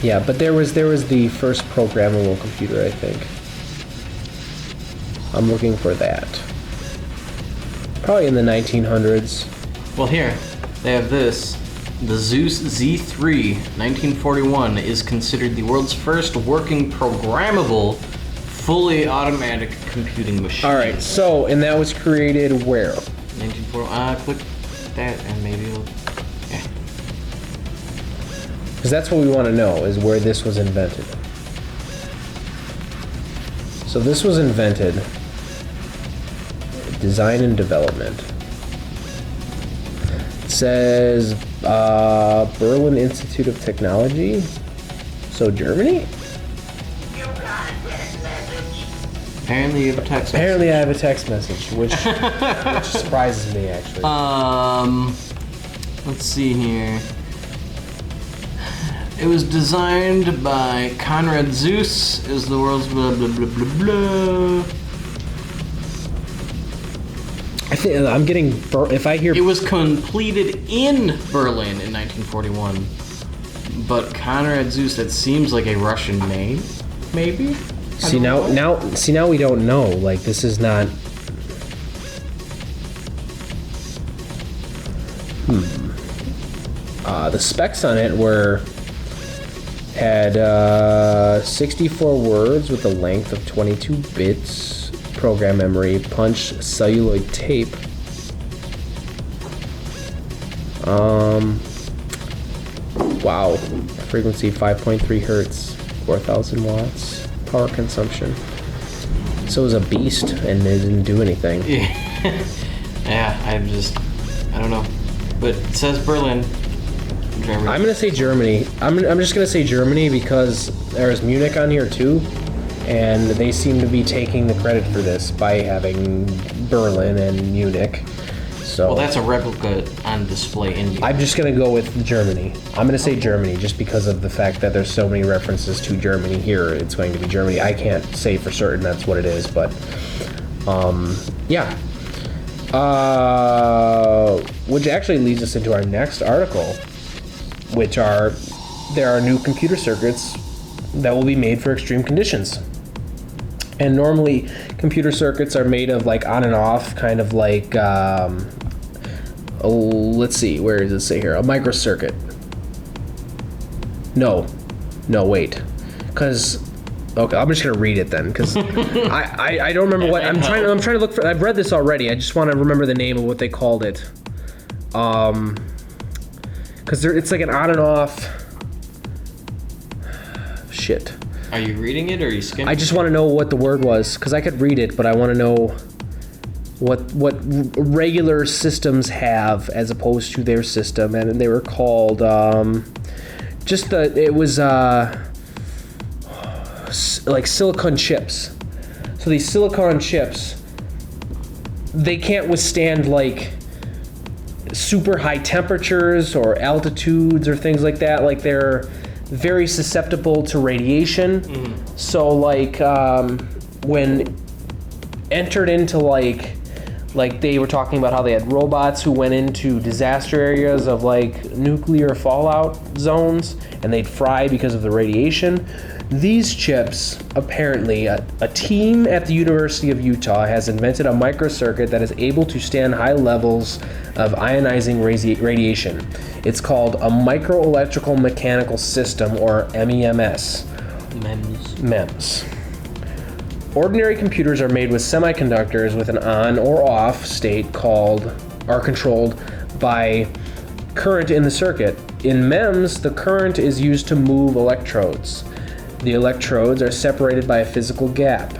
Yeah, but there was the first programmable computer, I think. I'm looking for that. Probably in the 1900s. Well, here, they have this. The Zeus Z3, 1941, is considered the world's first working programmable, fully automatic computing machine. Alright, so, and that was created where? 1941, click that and maybe it'll... Yeah. Because that's what we want to know, is where this was invented. So this was invented, design and development. It says Berlin Institute of Technology. So Germany? Apparently you have a text Apparently I have a text message, which surprises me actually. Let's see here. It was designed by Konrad Zuse. Is the world's blah blah blah blah blah. I think I'm getting if I hear It was completed in Berlin in 1941, but Konrad Zuse, that seems like a Russian name, maybe. now we don't know. Like this is not. The specs on it had 64 words with a length of 22 bits, program memory, punch, celluloid tape. Wow, frequency 5.3 hertz, 4,000 watts, power consumption. So it was a beast, and it didn't do anything. Yeah, I don't know, but it says Berlin. Germany. I'm gonna say Germany. I'm just gonna say Germany because there's Munich on here too, and they seem to be taking the credit for this by having Berlin and Munich. So Well, that's a replica on display in Munich. I'm just gonna go with Germany. I'm gonna say Germany just because of the fact that there's so many references to Germany here. It's going to be Germany. I can't say for certain that's what it is, but yeah. Which actually leads us into our next article, which there are new computer circuits that will be made for extreme conditions. And normally computer circuits are made of like on and off, kind of like let's see, where does it say here? A microcircuit. No, wait, because okay, I'm just gonna read it then, because I don't remember what I'm trying to look for. I've read this already. I just want to remember the name of what they called it. Because it's like an on and off. Shit. Are you reading it or are you skimming? I just want to know what the word was, because I could read it, but I want to know what regular systems have as opposed to their system, and they were called like silicon chips. So these silicon chips, they can't withstand like super high temperatures or altitudes or things like that. Like they're very susceptible to radiation. So like when entered into like they were talking about how they had robots who went into disaster areas of like nuclear fallout zones and they'd fry because of the radiation. These chips, apparently, a team at the University of Utah has invented a microcircuit that is able to stand high levels of ionizing radiation. It's called a microelectrical mechanical system, or MEMS. MEMS. Ordinary computers are made with semiconductors with an on or off state are controlled by current in the circuit. In MEMS, the current is used to move electrodes. The electrodes are separated by a physical gap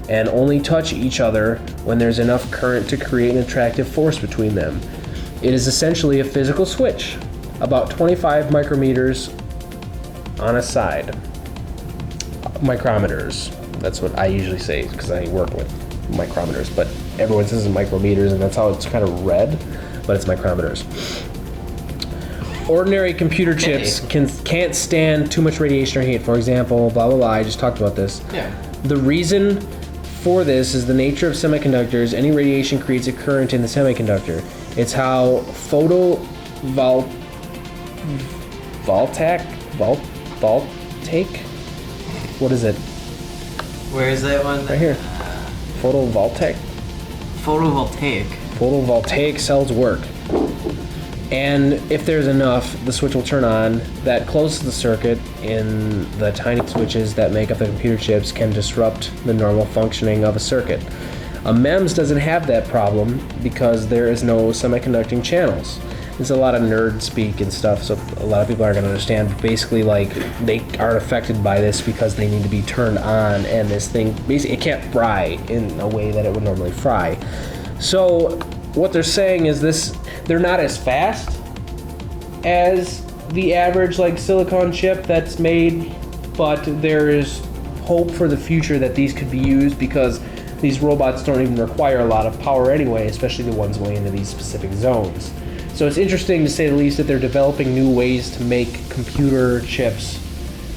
and only touch each other when there's enough current to create an attractive force between them. It is essentially a physical switch, about 25 micrometers on a side. Micrometers. That's what I usually say because I work with micrometers, but everyone says micrometers and that's how it's kind of read, but it's micrometers. Ordinary computer chips can't stand too much radiation or heat. For example, blah, blah, blah, I just talked about this. Yeah. The reason for this is the nature of semiconductors. Any radiation creates a current in the semiconductor. It's how voltaic? What is it? Where is that one? Right here. Photovoltaic. Photovoltaic cells work. And if there's enough, the switch will turn on. That closes the circuit, and the tiny switches that make up the computer chips can disrupt the normal functioning of a circuit. A MEMS doesn't have that problem because there is no semiconducting channels. There's a lot of nerd speak and stuff, so a lot of people aren't going to understand. But basically, like, they aren't affected by this because they need to be turned on, and this thing, basically, it can't fry in a way that it would normally fry. So what they're saying is they're not as fast as the average, like, silicon chip that's made, but there is hope for the future that these could be used because these robots don't even require a lot of power anyway, especially the ones going into these specific zones. So it's interesting, to say the least, that they're developing new ways to make computer chips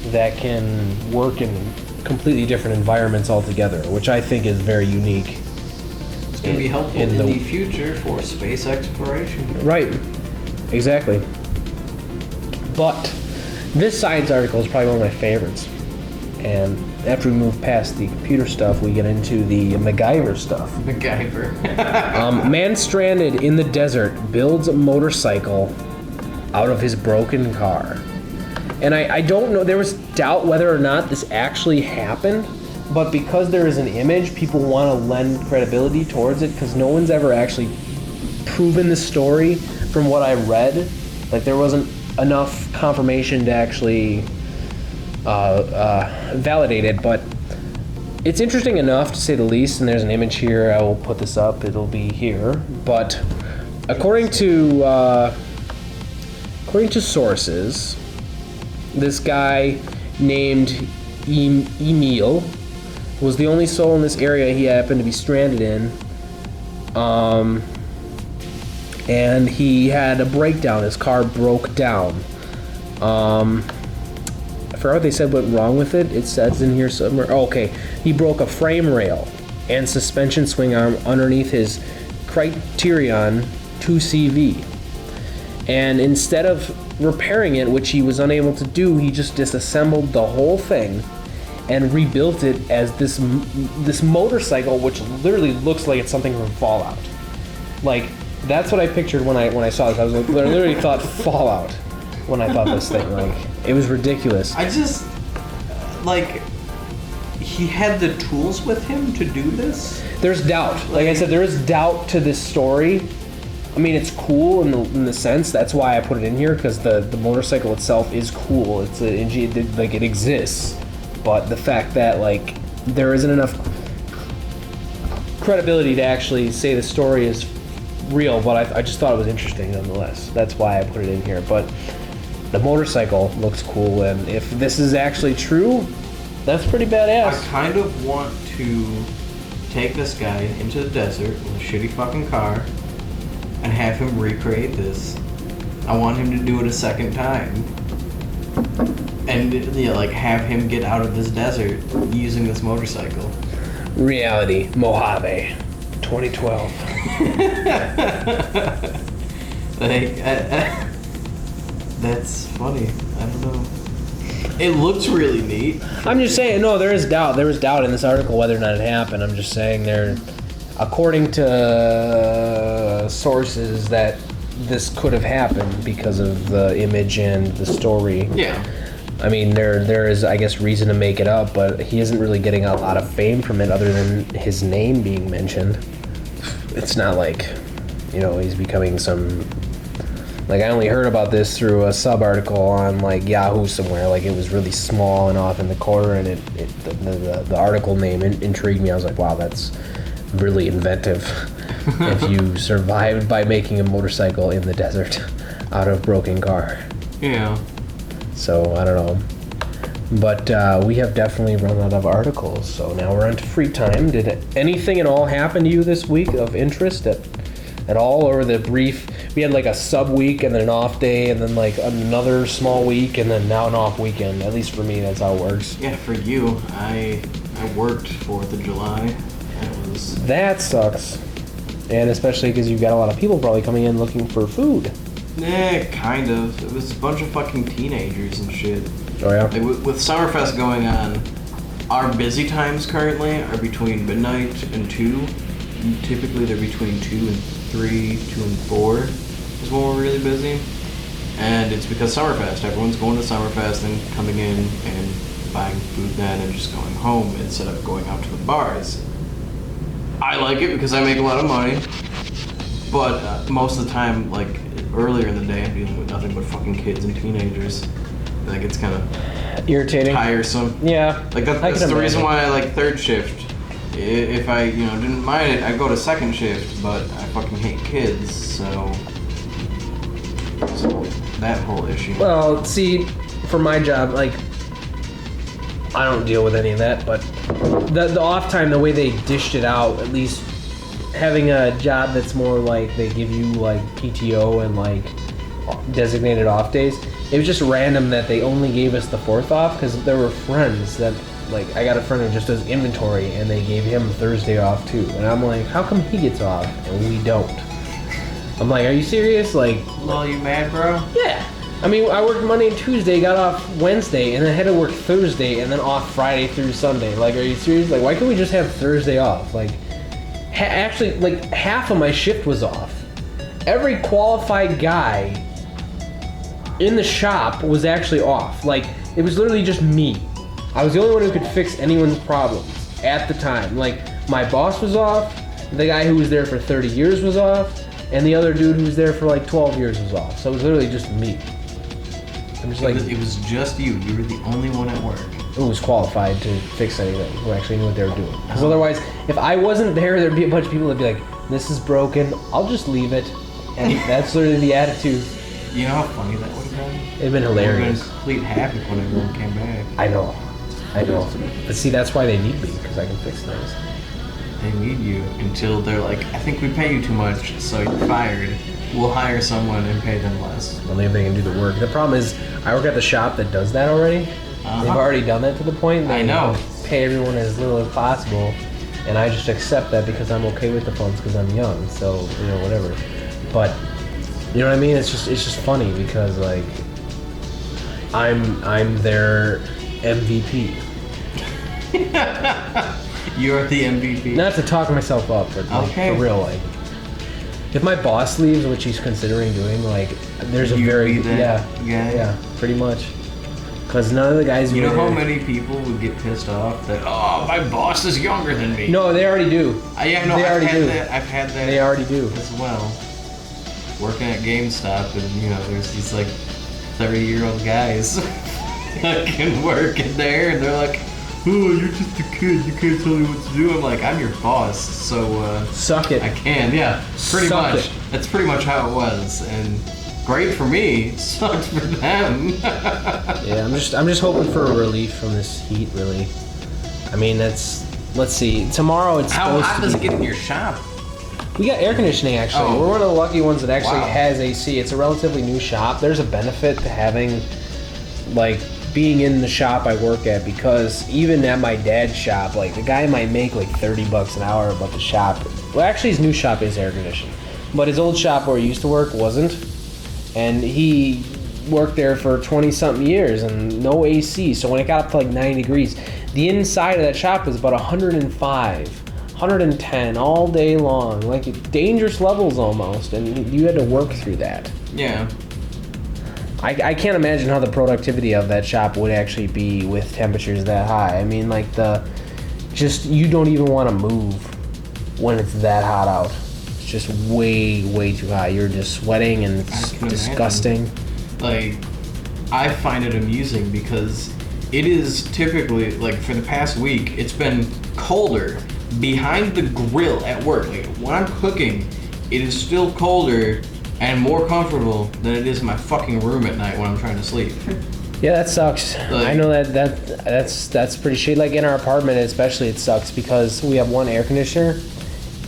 that can work in completely different environments altogether, which I think is very unique. It's going to be helpful in the future for space exploration. Right. Exactly. But this science article is probably one of my favorites. And after we move past the computer stuff, we get into the MacGyver stuff. Man stranded in the desert builds a motorcycle out of his broken car. And I don't know, there was doubt whether or not this actually happened, but because there is an image, people want to lend credibility towards it because no one's ever actually proven the story from what I read. Like, there wasn't enough confirmation to actually validate it, but it's interesting enough, to say the least. And there's an image here. I will put this up. It'll be here. But according to sources, this guy named Emil was the only soul in this area he happened to be stranded in. And he had a breakdown. His car broke down. I forgot what they said went wrong with it. It says in here somewhere. Oh, okay. He broke a frame rail and suspension swing arm underneath his Criterion 2CV. And instead of repairing it, which he was unable to do, he just disassembled the whole thing and rebuilt it as this motorcycle, which literally looks like it's something from Fallout. Like, that's what I pictured when I saw this. I literally thought Fallout when I thought this thing. Like, it was ridiculous. I just, like, he had the tools with him to do this? There's doubt. Like I said, there is doubt to this story. I mean, it's cool in the sense. That's why I put it in here, because the motorcycle itself is cool. It exists. But the fact that, like, there isn't enough credibility to actually say the story is real, but I just thought it was interesting nonetheless. That's why I put it in here. But the motorcycle looks cool, and if this is actually true, that's pretty badass. I kind of want to take this guy into the desert with a shitty fucking car and have him recreate this. I want him to do it a second time. And, you know, like, have him get out of this desert using this motorcycle. Reality Mojave 2012. That's funny. I don't know. It looks really neat. I'm just saying, no, there is doubt. There was doubt in this article whether or not it happened. I'm just saying according to sources, that this could have happened because of the image and the story. Yeah. I mean, there is, I guess, reason to make it up, but he isn't really getting a lot of fame from it other than his name being mentioned. It's not like, he's becoming some... Like, I only heard about this through a sub-article on, like, Yahoo somewhere. Like, it was really small and off in the corner, and the article name intrigued me. I was like, wow, that's really inventive. If you survived by making a motorcycle in the desert out of broken car. Yeah. So, I don't know. But we have definitely run out of articles, so now we're on to free time. Did anything at all happen to you this week of interest at all, or the brief... We had like a sub week and then an off day and then like another small week and then now an off weekend. At least for me, that's how it works. Yeah, for you, I worked 4th of July. That sucks. And especially because you've got a lot of people probably coming in looking for food. Kind of. It was a bunch of fucking teenagers and shit. Oh yeah? Like, with Summerfest going on, our busy times currently are between midnight and 2. Typically they're between 2 and 3, 2 and 4 is when we're really busy. And it's because Summerfest. Everyone's going to Summerfest and coming in and buying food then and just going home instead of going out to the bars. I like it because I make a lot of money. But most of the time, like earlier in the day, I'm dealing with nothing but fucking kids and teenagers. Like, it's kind of irritating, tiresome. Yeah. Like, that's the reason why I like third shift. If I, didn't mind it, I'd go to second shift, but I fucking hate kids, so that whole issue. Well, see, for my job, like, I don't deal with any of that, but the off time, the way they dished it out, at least having a job that's more like they give you like PTO and like designated off days, it was just random that they only gave us the 4th off because there were friends that... Like, I got a friend who just does inventory, and they gave him Thursday off, too. And I'm like, how come he gets off, and we don't? I'm like, are you serious? Like... Well, you mad, bro? Yeah. I mean, I worked Monday and Tuesday, got off Wednesday, and then had to work Thursday, and then off Friday through Sunday. Like, are you serious? Like, why can't we just have Thursday off? Like, actually, like, half of my shift was off. Every qualified guy in the shop was actually off. Like, it was literally just me. I was the only one who could fix anyone's problems at the time. Like, my boss was off, the guy who was there for 30 years was off, and the other dude who was there for like 12 years was off. So it was literally just me. I'm just like... It was just you. You were the only one at work. Who was qualified to fix anything, who actually knew what they were doing. Because otherwise, if I wasn't there, there'd be a bunch of people that'd be like, this is broken, I'll just leave it. And that's literally the attitude. You know how funny that would have been? It'd been hilarious. It would have been complete havoc when everyone came back. I know. But see, that's why they need me, because I can fix things. They need you until they're like, I think we pay you too much, so you're fired. We'll hire someone and pay them less. Only if they can do the work. The problem is, I work at the shop that does that already. They've already done that to the point that I know. Pay everyone as little as possible, and I just accept that because I'm okay with the funds because I'm young, so, whatever. But, you know what I mean? It's just funny because, like, I'm their MVP. You're the MVP. Not to talk myself up, but like, okay. For real, like, if my boss leaves, which he's considering doing, like, there's a very yeah, pretty much. Because none of the guys. You know how many people would get pissed off that my boss is younger than me? No, they already do. Yeah, no, they already do. I've had that. They already do as well. Working at GameStop, and there's these like 30-year-old guys that can work in there, and they're like, "Oh, you're just a kid. You can't tell me what to do." I'm like, "I'm your boss, so suck it." I can, yeah, pretty Suck much. it. That's pretty much how it was, and great for me, sucked for them. Yeah, I'm just hoping for a relief from this heat. Really, I mean, let's see. Tomorrow it's How supposed hot to does be. it get in your shop? We got air conditioning, actually. Oh. We're one of the lucky ones that actually Wow. has AC. It's a relatively new shop. There's a benefit to having, like, being in the shop I work at, because even at my dad's shop, like the guy might make like $30 an hour, but the shop, well, actually his new shop is air conditioned, but his old shop where he used to work wasn't, and he worked there for 20 something years and no AC. So when it got up to like 90 degrees, the inside of that shop was about 105, 110 all day long, like dangerous levels almost, and you had to work through that. Yeah. I can't imagine how the productivity of that shop would actually be with temperatures that high. I mean, like you don't even want to move when it's that hot out. It's just way, way too hot. You're just sweating and it's disgusting. Like, I find it amusing because it is typically, like, for the past week, it's been colder behind the grill at work. Like, when I'm cooking, it is still colder and more comfortable than it is in my fucking room at night when I'm trying to sleep. Yeah, that sucks. Like, I know that's pretty shitty. Like in our apartment especially, it sucks because we have one air conditioner,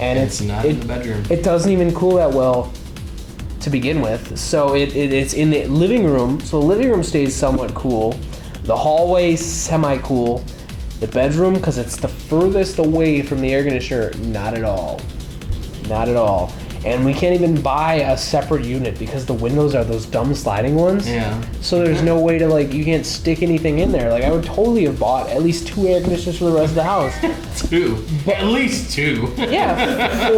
and it's not in the bedroom. It doesn't even cool that well to begin with. So it's in the living room. So the living room stays somewhat cool. The hallway semi-cool. The bedroom, because it's the furthest away from the air conditioner, not at all. Not at all. And we can't even buy a separate unit because the windows are those dumb sliding ones. Yeah. So there's no way to, like, you can't stick anything in there. Like, I would totally have bought at least 2 air conditioners for the rest of the house. 2. At least 2. Yeah,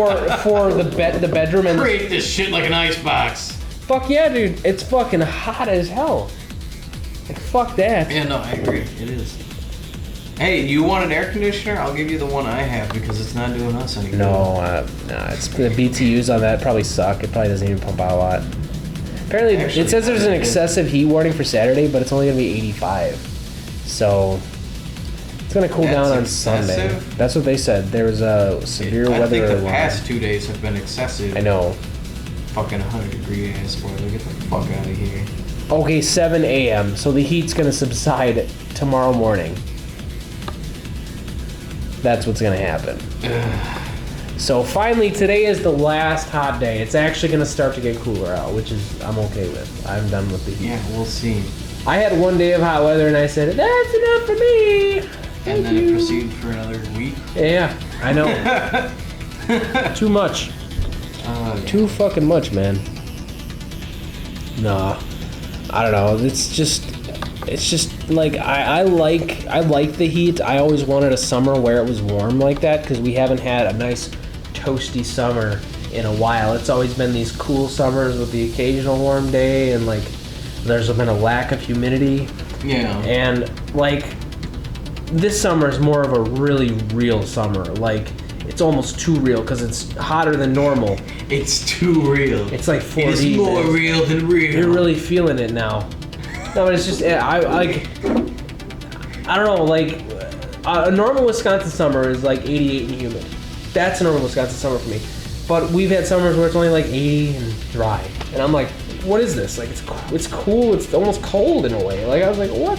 for the bedroom and create this shit like an icebox. Fuck yeah, dude. It's fucking hot as hell. Like, fuck that. Yeah, no, I agree. It is. Hey, you want an air conditioner? I'll give you the one I have because it's not doing us any good. No, it's the BTUs on that probably suck. It probably doesn't even pump out a lot. Apparently, Actually, it says there's an excessive heat warning for Saturday, but it's only gonna be 85. So it's gonna cool down on excessive? Sunday. That's what they said. There was a severe weather. I think the alarm. past 2 days have been excessive. I know. Fucking 100-degree ass weather. Get the fuck out of here. Okay, 7 a.m. So the heat's gonna subside tomorrow morning. That's what's gonna happen. So finally, today is the last hot day. It's actually gonna start to get cooler out, which is I'm okay with. I'm done with the heat. Yeah, we'll see. I had one day of hot weather and I said, that's enough for me. And then it proceeded for another week. Yeah, I know. Too much. Yeah. Too fucking much, man. Nah. I don't know. It's just like I like the heat. I always wanted a summer where it was warm like that because we haven't had a nice toasty summer in a while. It's always been these cool summers with the occasional warm day, and like there's been a lack of humidity. Yeah. And like this summer is more of a really real summer. Like it's almost too real because it's hotter than normal. It's too real. It's like 40. It's more real than real. You're really feeling it now. No, but it's just I don't know. Like a normal Wisconsin summer is like 88 and humid. That's a normal Wisconsin summer for me. But we've had summers where it's only like 80 and dry, and I'm like, what is this? Like it's cool. It's almost cold in a way. Like I was like, what?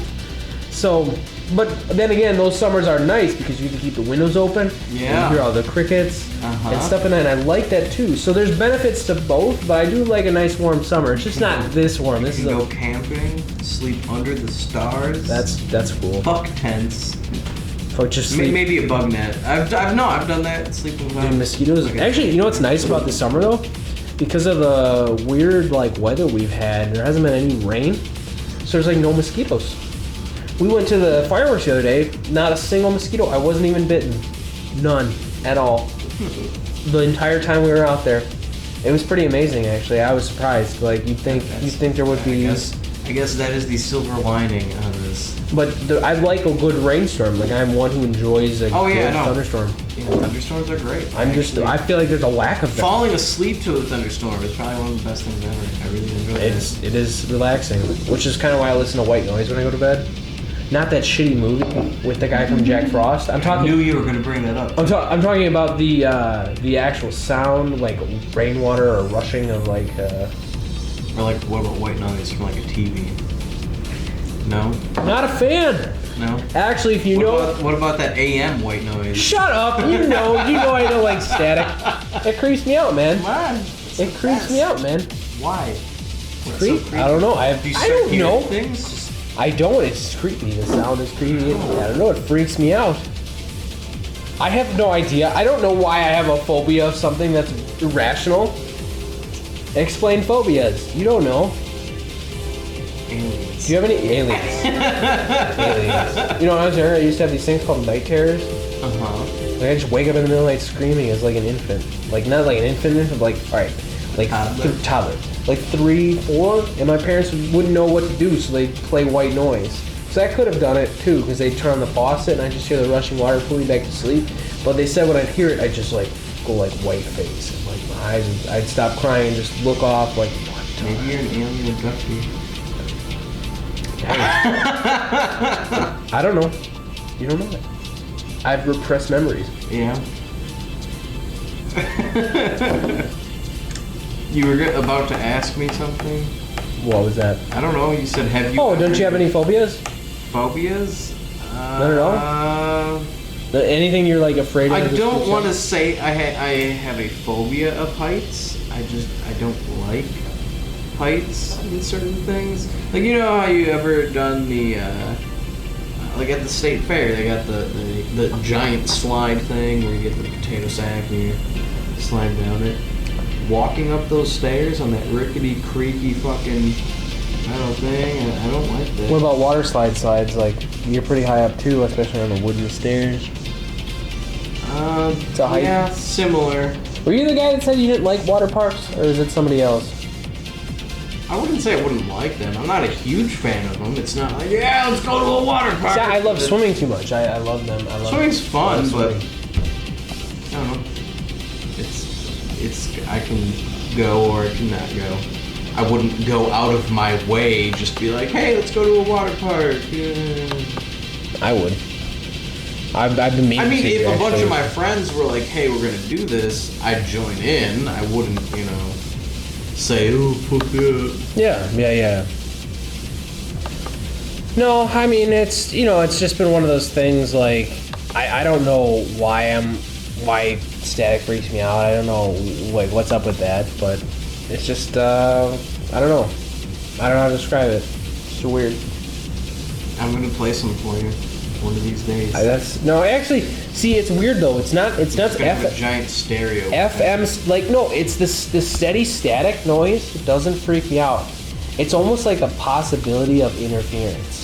So, but then again, those summers are nice because you can keep the windows open. Yeah. And you hear all the crickets and stuff, and I like that too. So there's benefits to both, but I do like a nice warm summer. It's just not this warm. This You is can go camping, sleep under the stars. that's cool. Fuck tents. Fuck, just sleep. Maybe a bug net. I've done that. Sleeping without Dude, mosquitoes. Okay. Actually, you know what's nice about this summer though? Because of the weird like weather we've had, there hasn't been any rain, so there's like no mosquitoes. We went to the fireworks the other day, not a single mosquito. I wasn't even bitten. None at all. The entire time we were out there. It was pretty amazing actually. I was surprised. Like you'd think there would be. I guess that is the silver lining on this. But I like a good rainstorm. Like I'm one who enjoys a good thunderstorm. Yeah, thunderstorms are great. I feel like there's a lack of them. Falling asleep to a thunderstorm is probably one of the best things ever. I really enjoy it. It is relaxing, which is kind of why I listen to white noise when I go to bed. Not that shitty movie with the guy from Jack Frost. I knew you were going to bring that up. I'm talking about the actual sound, like rainwater or rushing of like. Or like, what about white noise from like a TV? No? Not a fan. No? Actually, if you What about that AM white noise? Shut up! You know I don't like static. It creeps me out, man. Come on. It creeps me out, man. Why? Creep? I don't know. I don't know. Things? I don't. It's creepy. The sound is creepy. I don't know. It freaks me out. I have no idea. I don't know why I have a phobia of something that's irrational. Explain phobias. You don't know. Aliens. Do you have any aliens? Aliens. You know, when I was younger, I used to have these things called night terrors. Like I just wake up in the middle of the night screaming as like an infant. Like not like an infant, but like alright, like toddler. Like 3, 4, and my parents wouldn't know what to do, so they'd play white noise. So I could have done it too, because they'd turn on the faucet and I just hear the rushing water pulling me back to sleep. But they said when I'd hear it, I'd just like go like white face, and like my eyes, I'd stop crying and just look off like what? Maybe you're an alien abductee. I don't know. You don't know that. I have repressed memories. Yeah. You were about to ask me something? What was that? I don't know. You said, have you... Oh, don't you have any phobias? Phobias? None at all? Anything you're like afraid of? I don't want to say I have a phobia of heights. I don't like heights and certain things. Like, you know how you ever done the... like at the state fair, they got the giant slide thing where you get the potato sack and you slide down it. Walking up those stairs on that rickety, creaky fucking metal thing, I don't like that. What about water slides? Like, you're pretty high up too, especially on the wooden stairs. It's a height. Yeah, similar. Were you the guy that said you didn't like water parks, or is it somebody else? I wouldn't say I wouldn't like them. I'm not a huge fan of them. It's not like, yeah, let's go to a water park. See, I love swimming too much. I love them. Swimming's fun, but swimming. I don't know. It's I can go or I cannot go. I wouldn't go out of my way just be like, hey, let's go to a water park. Yeah. I would. I've been meaning to. I mean, if a bunch actually. of my friends were like, hey, we're gonna do this, I'd join in. I wouldn't, say, oh, fuck that. Yeah. No, I mean, it's just been one of those things, like, I don't know why static freaks me out. I don't know, like, what's up with that, but it's just, I don't know. I don't know how to describe it. It's just weird. I'm gonna play some for you one of these days. See, it's weird though. It's not It's gonna have a giant stereo. FM's like no, it's the steady static noise. It doesn't freak me out. It's almost like a possibility of interference.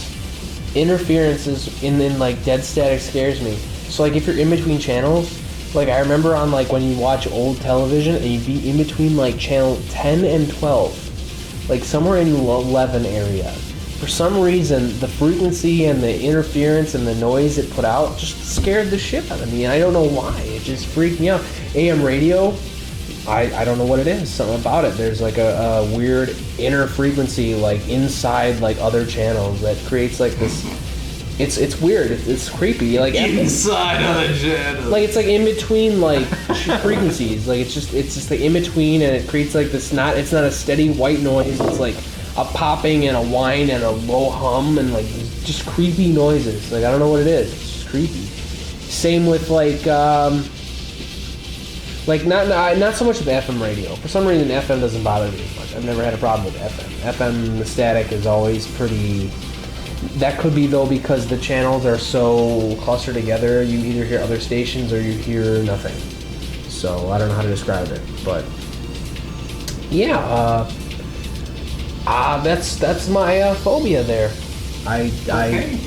Interference is in like dead static scares me. So like if you're in between channels, like I remember on like when you watch old television and you'd be in between like channel 10 and 12, like somewhere in 11 area. For some reason, the frequency and the interference and the noise it put out just scared the shit out of me. And I don't know why. It just freaked me out. AM radio, I don't know what it is. Something about it. There's like a weird inner frequency like inside like other channels that creates like this. It's weird. It's creepy. Like inside other channels. Like it's like in between like frequencies. Like it's just like in between, and it creates like this. It's not a steady white noise. It's like a popping and a whine and a low hum and like just creepy noises. Like I don't know what it is. It's just creepy. Same with like not so much with FM radio. For some reason FM doesn't bother me as much. I've never had a problem with FM. FM, the static is always pretty. That could be though because the channels are so clustered together. You either hear other stations or you hear nothing. So I don't know how to describe it, but yeah. That's my phobia there.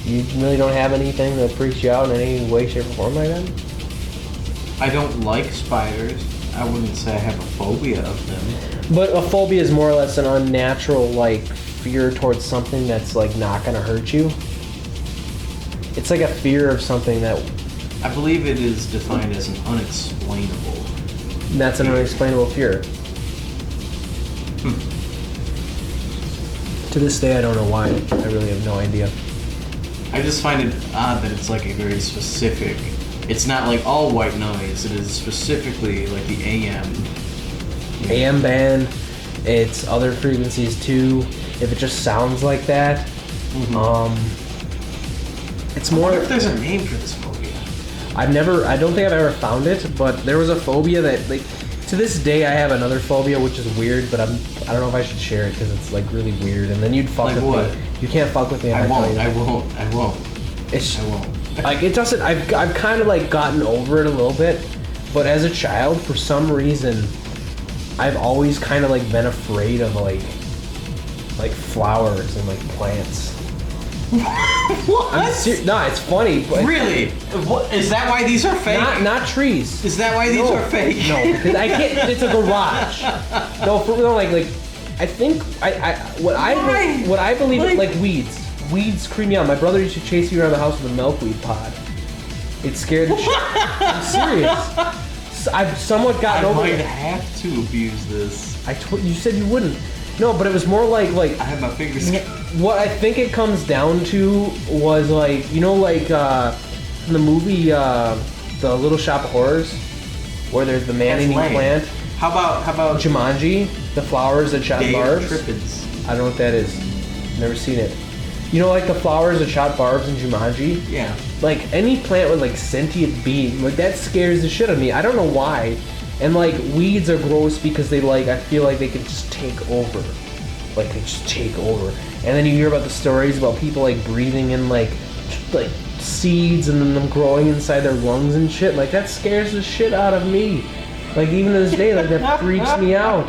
You really don't have anything that freaks you out in any way, shape, or form like that? I don't like spiders. I wouldn't say I have a phobia of them. But a phobia is more or less an unnatural, like, fear towards something that's, like, not gonna hurt you. It's like a fear of something that... I believe it is defined as an unexplainable. That's an unexplainable fear. To this day, I don't know why. I really have no idea. I just find it odd that it's like a very specific... It's not like all white noise. It is specifically like the AM. AM band. It's other frequencies too. If it just sounds like that. It's more... I wonder if there's a name for this phobia. I don't think I've ever found it, but there was a phobia that, like, to this day I have another phobia, which is weird, but I'm I don't know if I should share it because it's like really weird, and then you'd fuck Like with what? me. You can't fuck with me. If I tell won't. you I that. won't. I won't. It's I won't. like it doesn't. I've kind of like gotten over it a little bit, but as a child, for some reason, I've always kind of like been afraid of like flowers and like plants. What? No, it's funny. But Really? What, is that why these are fake? Not trees. Is that why these No. are fake? No, because I can't. It's a garage. No, for real. Like I think what I believe Like- like weeds. Weeds creep me out. My brother used to chase me around the house with a milkweed pod. It scared the shit. I'm serious. So I've somewhat I gotten over might it. have to abuse this. You said you wouldn't. No, but it was more like I have my fingers. what I think it comes down to was like in the movie The Little Shop of Horrors, where there's the man-eating lame. plant. How about Jumanji, the flowers that shot Day of barbs. Trippids? I don't know what that is. Never seen it. You know, like the flowers that shot barbs in Jumanji? Yeah. Like any plant with like sentient being, like that scares the shit out of me. I don't know why. And like weeds are gross because they I feel like they can just take over. Like they just take over. And then you hear about the stories about people like breathing in like seeds and then them growing inside their lungs and shit. Like that scares the shit out of me. Like even to this day, like that freaks me out.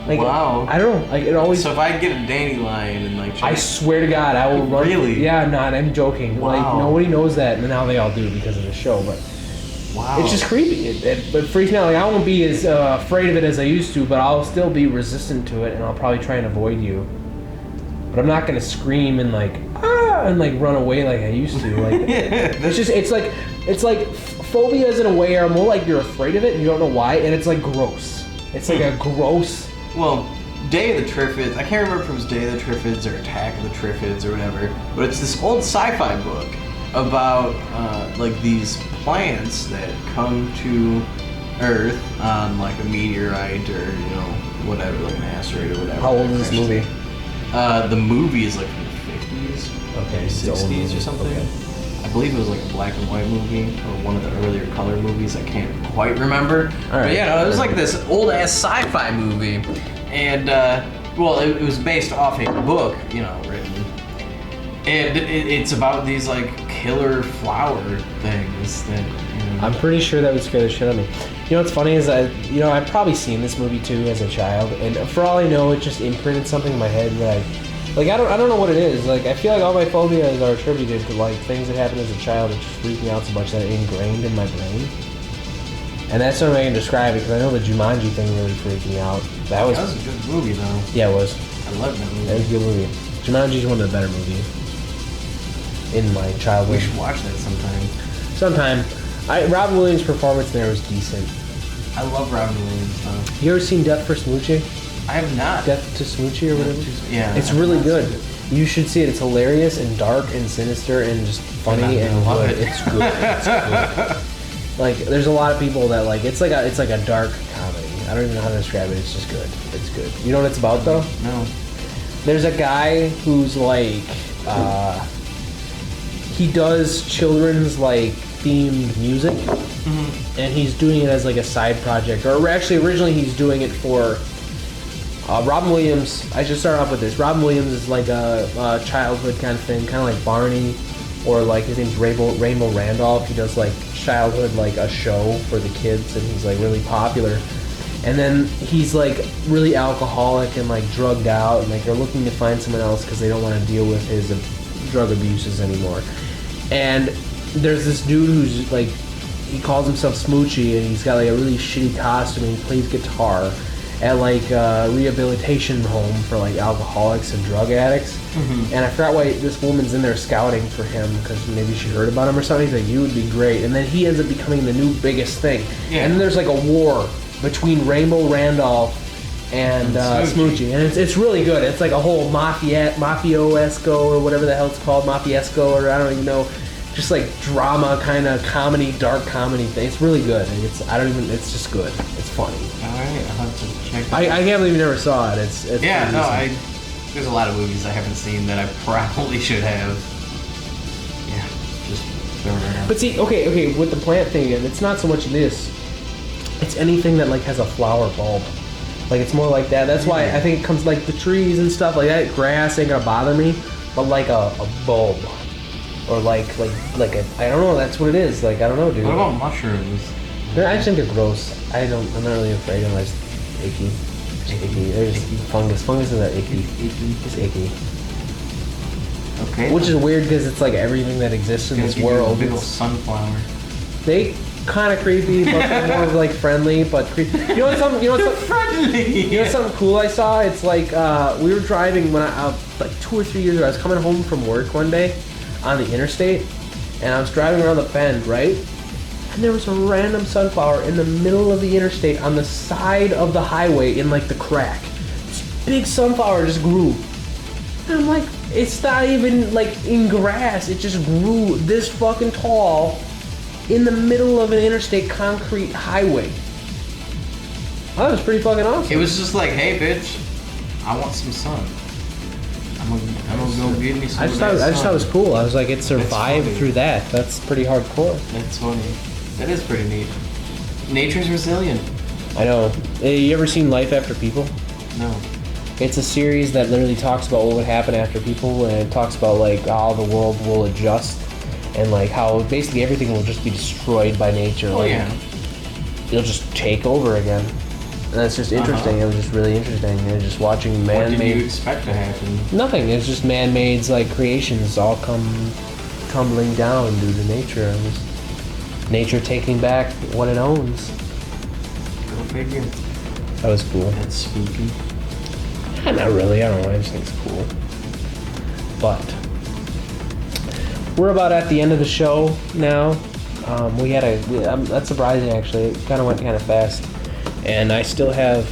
Like Wow. I don't know. Like it always. So if I get a dandelion and like. I swear to God, I will run. Really? Yeah, I'm joking. Wow. Like nobody knows that, and now they all do because of the show. But Wow. it's just creepy. It freaks me out. Like I won't be as afraid of it as I used to, but I'll still be resistant to it, and I'll probably try and avoid you. But I'm not gonna scream and like and like run away like I used to. Like it's like phobias in a way are more like you're afraid of it and you don't know why, and it's like gross. It's like a gross. Well, Day of the Triffids, I can't remember if it was Day of the Triffids or Attack of the Triffids or whatever, but it's this old sci-fi book about like these plants that come to Earth on like a meteorite or whatever, like an asteroid or whatever. How old is this movie? The movie is like from the 50s, Okay, or it's an old 60s movie. or something. Okay. I believe it was like a black and white movie or one of the earlier color movies. I can't quite remember. All right. But it was like this old ass sci-fi movie, and well, it was based off a book, written, and it's about these like killer flower things that. I'm pretty sure that would scare the shit out of me. You know what's funny is I've probably seen this movie too as a child, and for all I know, it just imprinted something in my head that I don't know what it is. Like I feel like all my phobias are attributed to like things that happened as a child that just freaked me out so much that it ingrained in my brain. And that's the only way I can describe it because I know the Jumanji thing really freaked me out. That was a good movie though. Yeah, it was. I love that movie. That was a good movie. Jumanji's one of the better movies in my We childhood. should watch that sometime. Sometime. Robin Williams' performance there was decent. I love Robin Williams though. You ever seen Death for Smoochie? I have not. Death to Smoochie or whatever? Yeah. It's really good. You should see it. It's hilarious and dark and sinister and just funny And I and love good. it. It's good. It's good. Like there's a lot of people that like it's like a dark comedy. I don't even know how to describe it. It's just good. It's good. You know what it's about though? No. There's a guy who's like he does children's like themed music, and he's doing it as like a side project. Or actually, originally he's doing it for Robin Williams. I should start off with this. Robin Williams is like a childhood kind of thing, kind of like Barney, or like his name's Rainbow Randolph. He does like childhood like a show for the kids, and he's like really popular. And then he's like really alcoholic and like drugged out, and like they're looking to find someone else because they don't want to deal with his drug abuses anymore. And there's this dude who's like, he calls himself Smoochie, and he's got like a really shitty costume, and he plays guitar at like a rehabilitation home for like alcoholics and drug addicts. And I forgot why this woman's in there scouting for him because maybe she heard about him or something. He's like, you would be great. And then he ends up becoming the new biggest thing. Yeah. And then there's like a war between Rainbow Randolph and Smoochie. And it's really good. It's like a whole mafioesco or whatever the hell it's called, mafiesco, or I don't even know. Just like drama kind of comedy, dark comedy thing. It's really good. It's just good. It's funny. Alright, I'll have to check that I out. can't believe you never saw it. It's Yeah, pretty no, decent. there's a lot of movies I haven't seen that I probably should have. Yeah, just throw it around. But see, okay, with the plant thing, it's not so much this. It's anything that like has a flower bulb. Like it's more like that. That's why I think it comes like the trees and stuff like that. Grass ain't gonna bother me, but like a bulb or like a I don't know. That's what it is. Like I don't know, dude. What about mushrooms? I just think they're gross. I'm not really afraid of them. I just icky. Just icky. They're just fungus. Fungus is that icky. It's icky. Okay. Which is weird because it's like everything that exists in this world. Big old sunflower. They kind of creepy, but they're more like friendly, but creepy. You know what's Friendly. You know something cool I saw? It's like we were driving when like 2 or 3 years ago. I was coming home from work one day on the interstate, and I was driving around the bend, right? And there was a random sunflower in the middle of the interstate on the side of the highway in like the crack. This big sunflower just grew. And I'm like, it's not even like in grass. It just grew this fucking tall in the middle of an interstate concrete highway. Oh, that was pretty fucking awesome. It was just like, hey, bitch, I want some sun. I'm gonna go get me some. I just thought it was cool. I was like, it survived through that. That's pretty hardcore. That's funny. That is pretty neat. Nature's resilient. I know. Hey, you ever seen Life After People? No. It's a series that literally talks about what would happen after people, and it talks about like how the world will adjust, and like how basically everything will just be destroyed by nature. Oh like, yeah. It'll just take over again. And that's just interesting. It was just really interesting. And just watching What did you man-made. expect to happen? Nothing. It's just man-made like creations all come tumbling down due to nature. And just nature taking back what it owns. Go figure. That was cool. That's spooky. Not really. I don't know. I just think it's cool. But we're about at the end of the show now. That's surprising actually. It kind of went kind of fast. And I still have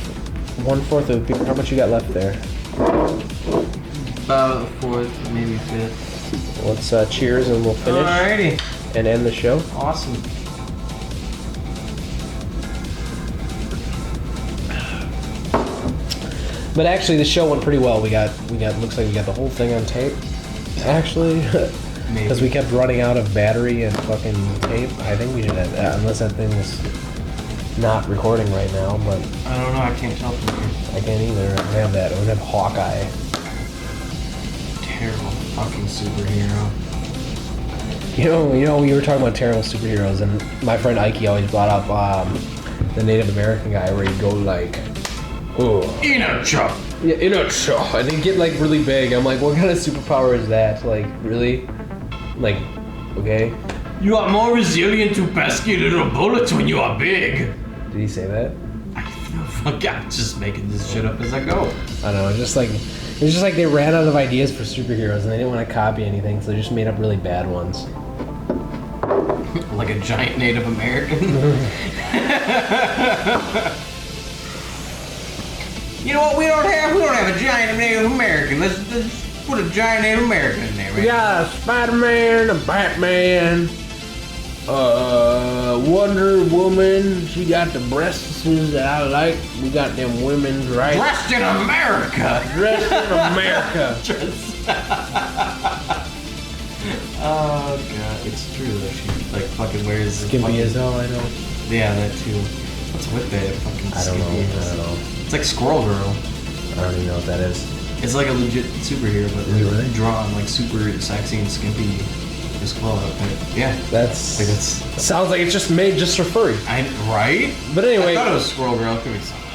1/4 of a beer. How much you got left there? About a fourth, maybe fifth. Let's cheers and we'll finish Alrighty. and end the show. Awesome. But actually, the show went pretty well. We got. Looks like we got the whole thing on tape. Actually, because we kept running out of battery and fucking tape. I think we should have that, unless that thing is not recording right now. But I don't know. I can't tell from here. I can't either. I don't have that. I don't have Hawkeye. Terrible fucking superhero. You know, we were talking about terrible superheroes, and my friend Ike always brought up the Native American guy where he'd go like, "Oh, In a truck. yeah, in a show," and he'd get like really big. I'm like, what kind of superpower is that? Like, really? Like, okay. You are more resilient to pesky little bullets when you are big. Did he say that? Fuck, I'm just making this shit up as I go. I don't know. It's just like they ran out of ideas for superheroes, and they didn't want to copy anything, so they just made up really bad ones. Like a giant Native American. You know what? We don't have a giant Native American. Let's put a giant Native American in there, We right? got a Spider-Man, a Batman, Wonder Woman. She got the breasts that I like. We got them women's rights. Dressed in America. Dressed in America. Oh god, it's true though. She like fucking wears Skimpy as hell, I know. Yeah, that too. What's with that fucking I don't skimpy know. ass? I don't know. It's like Squirrel Girl. I don't even know what that is. It's like a legit superhero, but Is it really? drawn like super sexy and skimpy. Just glow outfit. Yeah. That's. Like it's Sounds like it's just made just for furry. right? But anyway, I thought it was Squirrel Girl. It could be something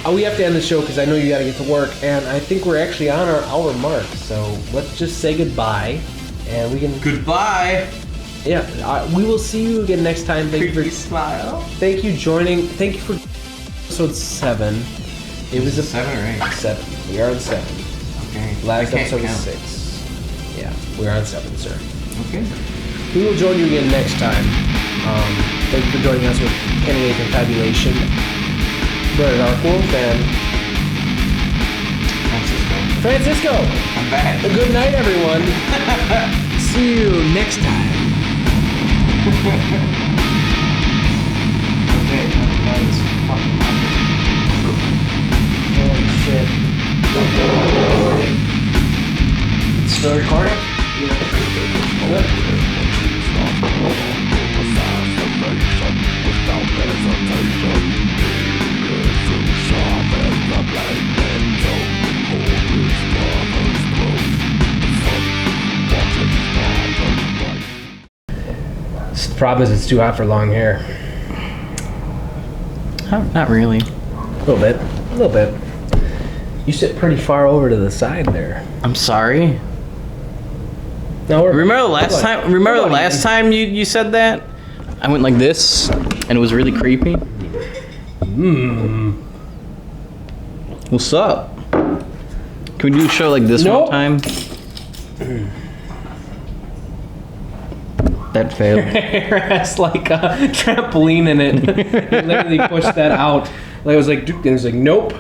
else. we have to end the show because I know you got to get to work, and I think we're actually on our hour mark. So let's just say goodbye, and we can. Goodbye. Yeah, we will see you again next time. Thank you Creepy for. smile. Thank you joining. Thank you for episode 7. It was a 7 or 8. 7. We are on 7. Okay. Last I can't episode was count. 6. Yeah, we're on 7, sir. Okay. We will join you again next time. Thank you for joining us with Canidae Confabulation, Beretta, Darkwolf, and Francisco. I'm back. A good night, everyone. See you next time. Okay. That's fucking Holy shit. Still recording? Without hesitation, The problem is it's too hot for long hair. Not really. A little bit. A little bit. You sit pretty far over to the side there. I'm sorry. No, Remember the last time? Remember the last time you said that? I went like this, and it was really creepy. What's up? Can we do a show like this Nope. one time? That failed. Hair has like a trampoline in it. You literally pushed that out. Like, I was like, dude, and it was like, nope.